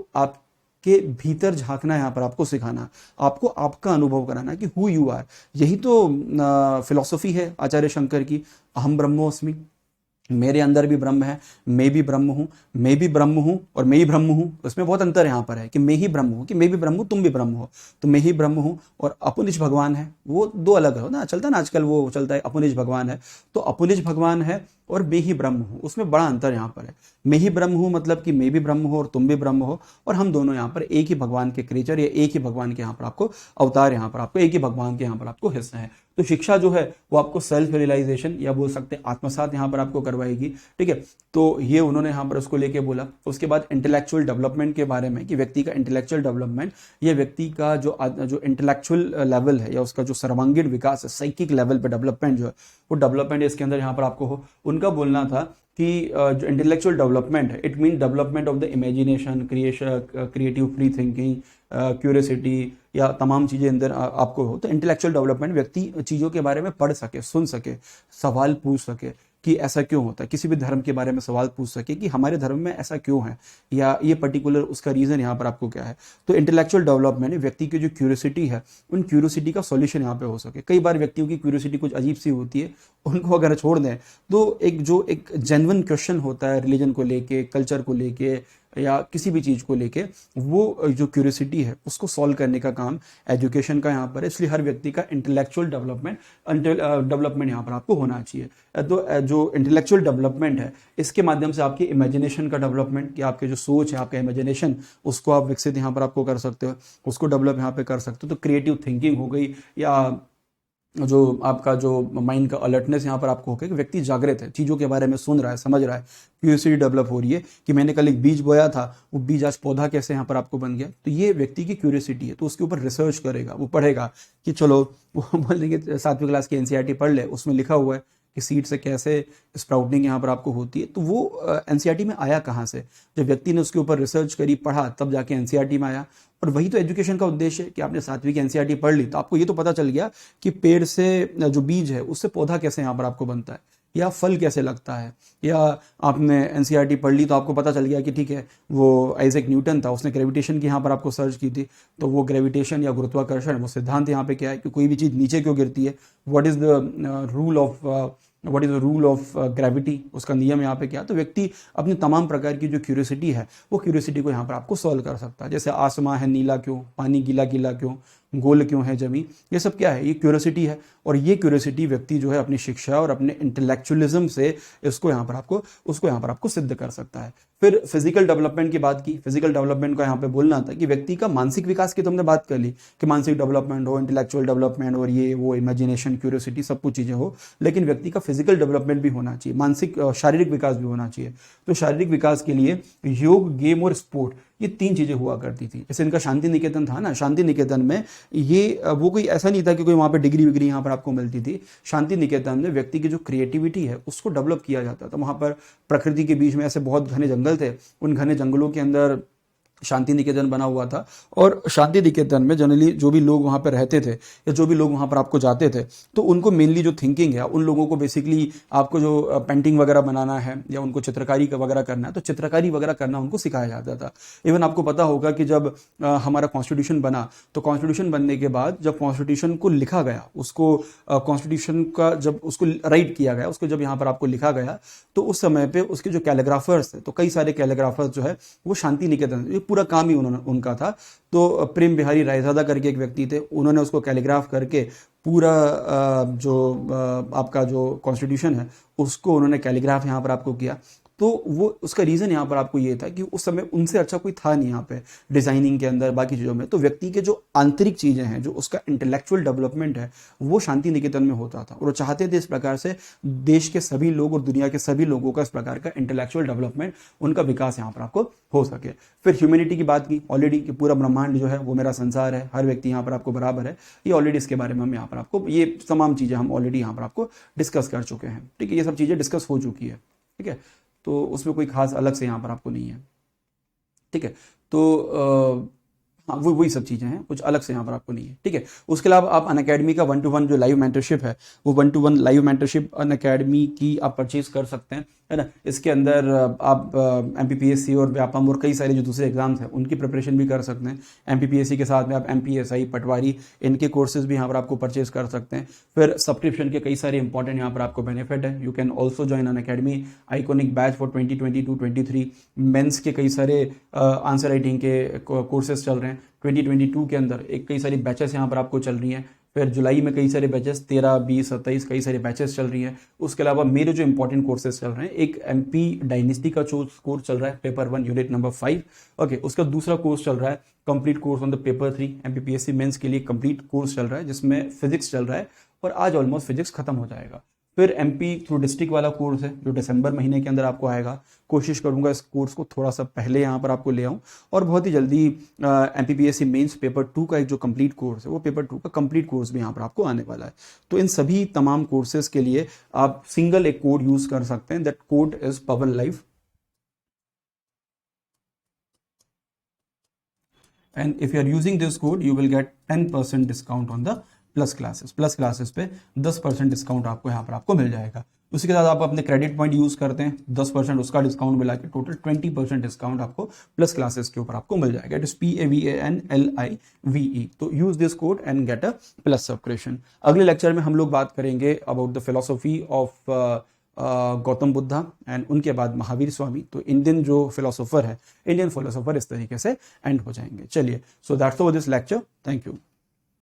के भीतर झांकना, यहाँ पर आपको सिखाना, आपको आपका अनुभव कराना कि हु यू आर। यही तो फिलॉसफी है आचार्य शंकर की, अहम ब्रह्मोस्मि, मेरे अंदर भी ब्रह्म है, मैं भी ब्रह्म हूँ, मैं भी ब्रह्म हूँ और मैं ही ब्रह्म हूँ। उसमें बहुत अंतर यहाँ पर है कि मैं ही ब्रह्म हूँ, कि मैं भी ब्रह्म हूँ, तुम भी ब्रह्म हो। तो मैं ही ब्रह्म हूँ और अपुनिज भगवान है, वो दो अलग है ना, चलता है ना आजकल, वो चलता है अपुनिज भगवान है। तो अपुनिज भगवान है और मैं ही ब्रह्म हूँ, उसमें बड़ा अंतर यहाँ पर है। मैं ही ब्रह्म हूँ मतलब कि मैं भी ब्रह्म हो और तुम भी ब्रह्म हो, और हम दोनों यहाँ पर एक ही भगवान के क्रिएचर या एक ही भगवान के यहाँ पर आपको अवतार, यहाँ पर आपको एक ही भगवान के यहाँ पर आपको हिस्सा है। तो शिक्षा जो है वो आपको सेल्फ रियलाइजेशन या बोल सकते हैं आत्मसात यहाँ पर आपको करवाएगी। ठीक है, तो ये उन्होंने यहाँ पर उसको लेके बोला। उसके बाद इंटेलेक्चुअल डेवलपमेंट के बारे में कि व्यक्ति का इंटेलेक्चुअल डेवलपमेंट, ये व्यक्ति का जो इंटेलेक्चुअल लेवल है या उसका जो सर्वांगीण विकास है, साइकिक लेवल पे डेवलपमेंट जो है वो डेवलपमेंट इसके अंदर यहाँ पर आपको हो। उनका बोलना था कि जो इंटेलेक्चुअल डेवलपमेंट है, it mean development of the imagination, creative free thinking, curiosity, या तमाम चीज़ें अंदर आपको हो। तो इंटेलेक्चुअल डेवलपमेंट व्यक्ति चीज़ों के बारे में पढ़ सके, सुन सके, सवाल पूछ सके कि ऐसा क्यों होता है, किसी भी धर्म के बारे में सवाल पूछ सके कि हमारे धर्म में ऐसा क्यों है, या ये पर्टिकुलर उसका रीज़न यहाँ पर आपको क्या है। तो इंटेलेक्चुअल डेवलपमेंट व्यक्ति की जो क्यूरियोसिटी है, उन क्यूरियोसिटी का सॉल्यूशन यहाँ पे हो सके। कई बार व्यक्तियों की क्यूरियोसिटी कुछ अजीब सी होती है, उनको अगर छोड़ दें तो एक जेन्युइन क्वेश्चन होता है रिलीजन को लेके, कल्चर को लेके, या किसी भी चीज़ को लेके, वो जो क्यूरियोसिटी है उसको सॉल्व करने का काम एजुकेशन का यहाँ पर है। इसलिए हर व्यक्ति का इंटेलेक्चुअल डेवलपमेंट यहाँ पर आपको होना चाहिए। तो जो इंटेलेक्चुअल डेवलपमेंट है, इसके माध्यम से आपकी इमेजिनेशन का डेवलपमेंट, कि आपके जो सोच है, आपका इमेजिनेशन, उसको आप विकसित यहाँ पर आपको कर सकते हो, उसको डेवलप यहाँ पे कर सकते हो। तो क्रिएटिव थिंकिंग हो गई, या जो आपका जो माइंड का अलर्टनेस यहाँ पर आपको होगा कि व्यक्ति जागृत है, चीज़ों के बारे में सुन रहा है, समझ रहा है, क्यूरियोसिटी डेवलप हो रही है कि मैंने कल एक बीज बोया था, वो बीज आज पौधा कैसे यहाँ पर आपको बन गया। तो ये व्यक्ति की क्यूरियोसिटी है, तो उसके ऊपर रिसर्च करेगा, वो पढ़ेगा कि चलो, वो बोल देंगे 7वीं क्लास की एनसीईआरटी पढ़ ले, उसमें लिखा हुआ है कि सीड से कैसे स्प्राउटिंग यहाँ पर आपको होती है। तो वो एनसीईआरटी में आया कहाँ से? जब व्यक्ति ने उसके ऊपर रिसर्च करी, पढ़ा, तब जाके एनसीईआरटी में आया। और वही तो एजुकेशन का उद्देश्य है कि आपने 7वीं की एनसीईआरटी पढ़ ली तो आपको ये तो पता चल गया कि पेड़ से जो बीज है उससे पौधा कैसे यहाँ पर आपको बनता है, या फल कैसे लगता है। या आपने एनसीईआरटी पढ़ ली तो आपको पता चल गया कि ठीक है, वो आइजैक न्यूटन था, उसने ग्रेविटेशन की यहाँ पर आपको सर्च की थी, तो वो ग्रेविटेशन या गुरुत्वाकर्षण, वो सिद्धांत यहाँ पे क्या है कि कोई भी चीज़ नीचे क्यों गिरती है, what is the rule of gravity, उसका नियम यहाँ पे क्या। तो व्यक्ति अपनी तमाम प्रकार की जो क्यूरियोसिटी है, वो क्यूरियोसिटी को यहाँ पर आपको सॉल्व कर सकता है। जैसे आसमां है नीला क्यों, पानी गीला गीला क्यों, गोल क्यों है जमी, ये सब क्या है, ये क्यूरियोसिटी है। और ये क्यूरियोसिटी व्यक्ति जो है अपनी शिक्षा और अपने इंटेलेक्चुअलिज्म से उसको यहाँ पर आपको सिद्ध कर सकता है। फिर फिजिकल डेवलपमेंट की बात की, फिजिकल डेवलपमेंट का यहाँ पे बोलना था कि व्यक्ति का मानसिक विकास की तो हमने बात कर ली कि मानसिक डेवलपमेंट हो, इंटेलेक्चुअल डेवलपमेंट और ये वो इमेजिनेशन, क्यूरियोसिटी, सब कुछ चीज़ें हो, लेकिन व्यक्ति का फिजिकल डेवलपमेंट भी होना चाहिए, मानसिक शारीरिक विकास भी होना चाहिए। तो शारीरिक विकास के लिए योग, गेम और स्पोर्ट, ये 3 चीज़ें हुआ करती थी। जैसे इनका शांति निकेतन था ना, शांति निकेतन में ये वो कोई ऐसा नहीं था कि कोई वहाँ पे डिग्री विग्री यहाँ पर आपको मिलती थी। शांति निकेतन में व्यक्ति की जो क्रिएटिविटी है उसको डेवलप किया जाता था। वहाँ पर प्रकृति के बीच में ऐसे बहुत घने जंगल थे, उन घने जंगलों के अंदर शांति निकेतन बना हुआ था। और शांति निकेतन में जनरली जो भी लोग वहाँ पर रहते थे, या जो भी लोग वहाँ पर आपको जाते थे, तो उनको मेनली जो थिंकिंग है, उन लोगों को बेसिकली आपको जो पेंटिंग वगैरह बनाना है या उनको चित्रकारी वगैरह करना है, तो चित्रकारी वगैरह करना उनको सिखाया जाता था। इवन आपको पता होगा कि जब हमारा कॉन्स्टिट्यूशन बना, तो कॉन्स्टिट्यूशन बनने के बाद जब कॉन्स्टिट्यूशन को लिखा गया, उसको कॉन्स्टिट्यूशन का जब उसको राइट किया गया, उसको जब यहाँ पर आपको लिखा गया, तो उस समय पे उसके जो कैलीग्राफर्स थे, तो कई सारे कैलीग्राफर्स जो है वो शांति निकेतन, पूरा काम ही उनका था। तो प्रेम बिहारी रायजादा करके एक व्यक्ति थे, उन्होंने उसको कैलीग्राफ करके पूरा आपका जो कॉन्स्टिट्यूशन है उसको उन्होंने कैलीग्राफ यहाँ पर आपको किया। तो वो उसका रीज़न यहाँ पर आपको ये था कि उस समय उनसे अच्छा कोई था नहीं यहाँ पे डिज़ाइनिंग के अंदर, बाकी चीज़ों में। तो व्यक्ति के जो आंतरिक चीज़ें हैं, जो उसका इंटेलेक्चुअल डेवलपमेंट है, वो शांति निकेतन में होता था। और वो चाहते थे इस प्रकार से देश के सभी लोग और दुनिया के सभी लोगों का इस प्रकार का इंटेलेक्चुअल डेवलपमेंट, उनका विकास यहाँ पर आपको हो सके। फिर ह्यूमैनिटी की बात की ऑलरेडी कि पूरा ब्रह्मांड जो है वो मेरा संसार है, हर व्यक्ति यहाँ पर आपको बराबर है। ये ऑलरेडी इसके बारे में हम यहाँ पर आपको ये तमाम चीज़ें हम ऑलरेडी यहाँ पर आपको डिस्कस कर चुके हैं। ठीक है, ये सब चीज़ें डिस्कस हो चुकी है। ठीक है, तो उसमें कोई खास अलग से यहाँ पर आपको नहीं है। ठीक है, तो हाँ, वही सब चीज़ें हैं, कुछ अलग से यहाँ पर आपको नहीं है। ठीक है, उसके अलावा आप अनअकैडमी का 1-to-1 जो लाइव मेंटरशिप है, वो 1-to-1 लाइव मेंटरशिप अनअकैडमी की आप परचेज कर सकते हैं, है ना। इसके अंदर आप MPPSC और व्यापम और कई सारे जो दूसरे एग्जाम्स हैं उनकी प्रिपरेशन भी कर सकते हैं। MPPSC के साथ में आप MPSI, पटवारी, इनके कोर्सेज भी यहाँ पर आपको परचेज कर सकते हैं। फिर सब्सक्रिप्शन के कई सारे इंपॉर्टेंट यहाँ पर आपको बेनिफिट है। You can also join Unacademy iconic batch for 2022-23 mains के कई सारे आंसर राइटिंग के कोर्सेज चल रहे हैं। 2022 के अंदर कई सारी बैचेस यहाँ पर आपको चल रही हैं। फिर जुलाई में कई सारे बैचेस 13, 20, 27 कई सारे बैचेस चल रही हैं। उसके अलावा मेरे जो इंपॉर्टेंट कोर्सेज चल रहे हैं, एक MP डायनेस्टी का कोर्स चल रहा है, पेपर 1 यूनिट नंबर 5। ओके, उसका दूसरा कोर्स चल रहा है complete course on the paper 3 MPPSC mains के लिए कंप्लीट कोर्स चल रहा है, जिसमें फिजिक्स चल रहा है और आज ऑलमोस्ट फिजिक्स खत्म हो जाएगा। फिर एमपी थ्रू डिस्ट्रिक्ट वाला कोर्स है जो दिसंबर महीने के अंदर आपको आएगा। कोशिश करूंगा इस कोर्स को थोड़ा सा पहले यहाँ पर आपको ले आऊँ, और बहुत ही जल्दी एमपीपीएससी मेंस पेपर 2 का एक जो कंप्लीट कोर्स है वो पेपर 2 का कंप्लीट कोर्स भी यहाँ पर आपको आने वाला है। तो इन सभी तमाम कोर्सेज के लिए आप सिंगल एक कोड यूज कर सकते हैं, that code is Pawan live. And if you are using this code you will get 10% discount on the plus classes पे 10% डिस्काउंट आपको यहाँ पर आपको मिल जाएगा। उसके साथ आप अपने क्रेडिट पॉइंट यूज करते हैं, 10% उसका डिस्काउंट मिला के टोटल 20% डिस्काउंट आपको प्लस क्लासेस के ऊपर आपको मिल जाएगा। It is PAVANLIVE। तो use this code and get a plus subscription. अगले लेक्चर में हम लोग बात करेंगे about the philosophy of Gautam Buddha and उनके बाद महावीर स्वामी। तो इंडियन जो फिलोसोफर है, इंडियन फिलोसोफर इस तरीके से एंड हो जाएंगे। चलिए, so that's all this lecture. Thank you.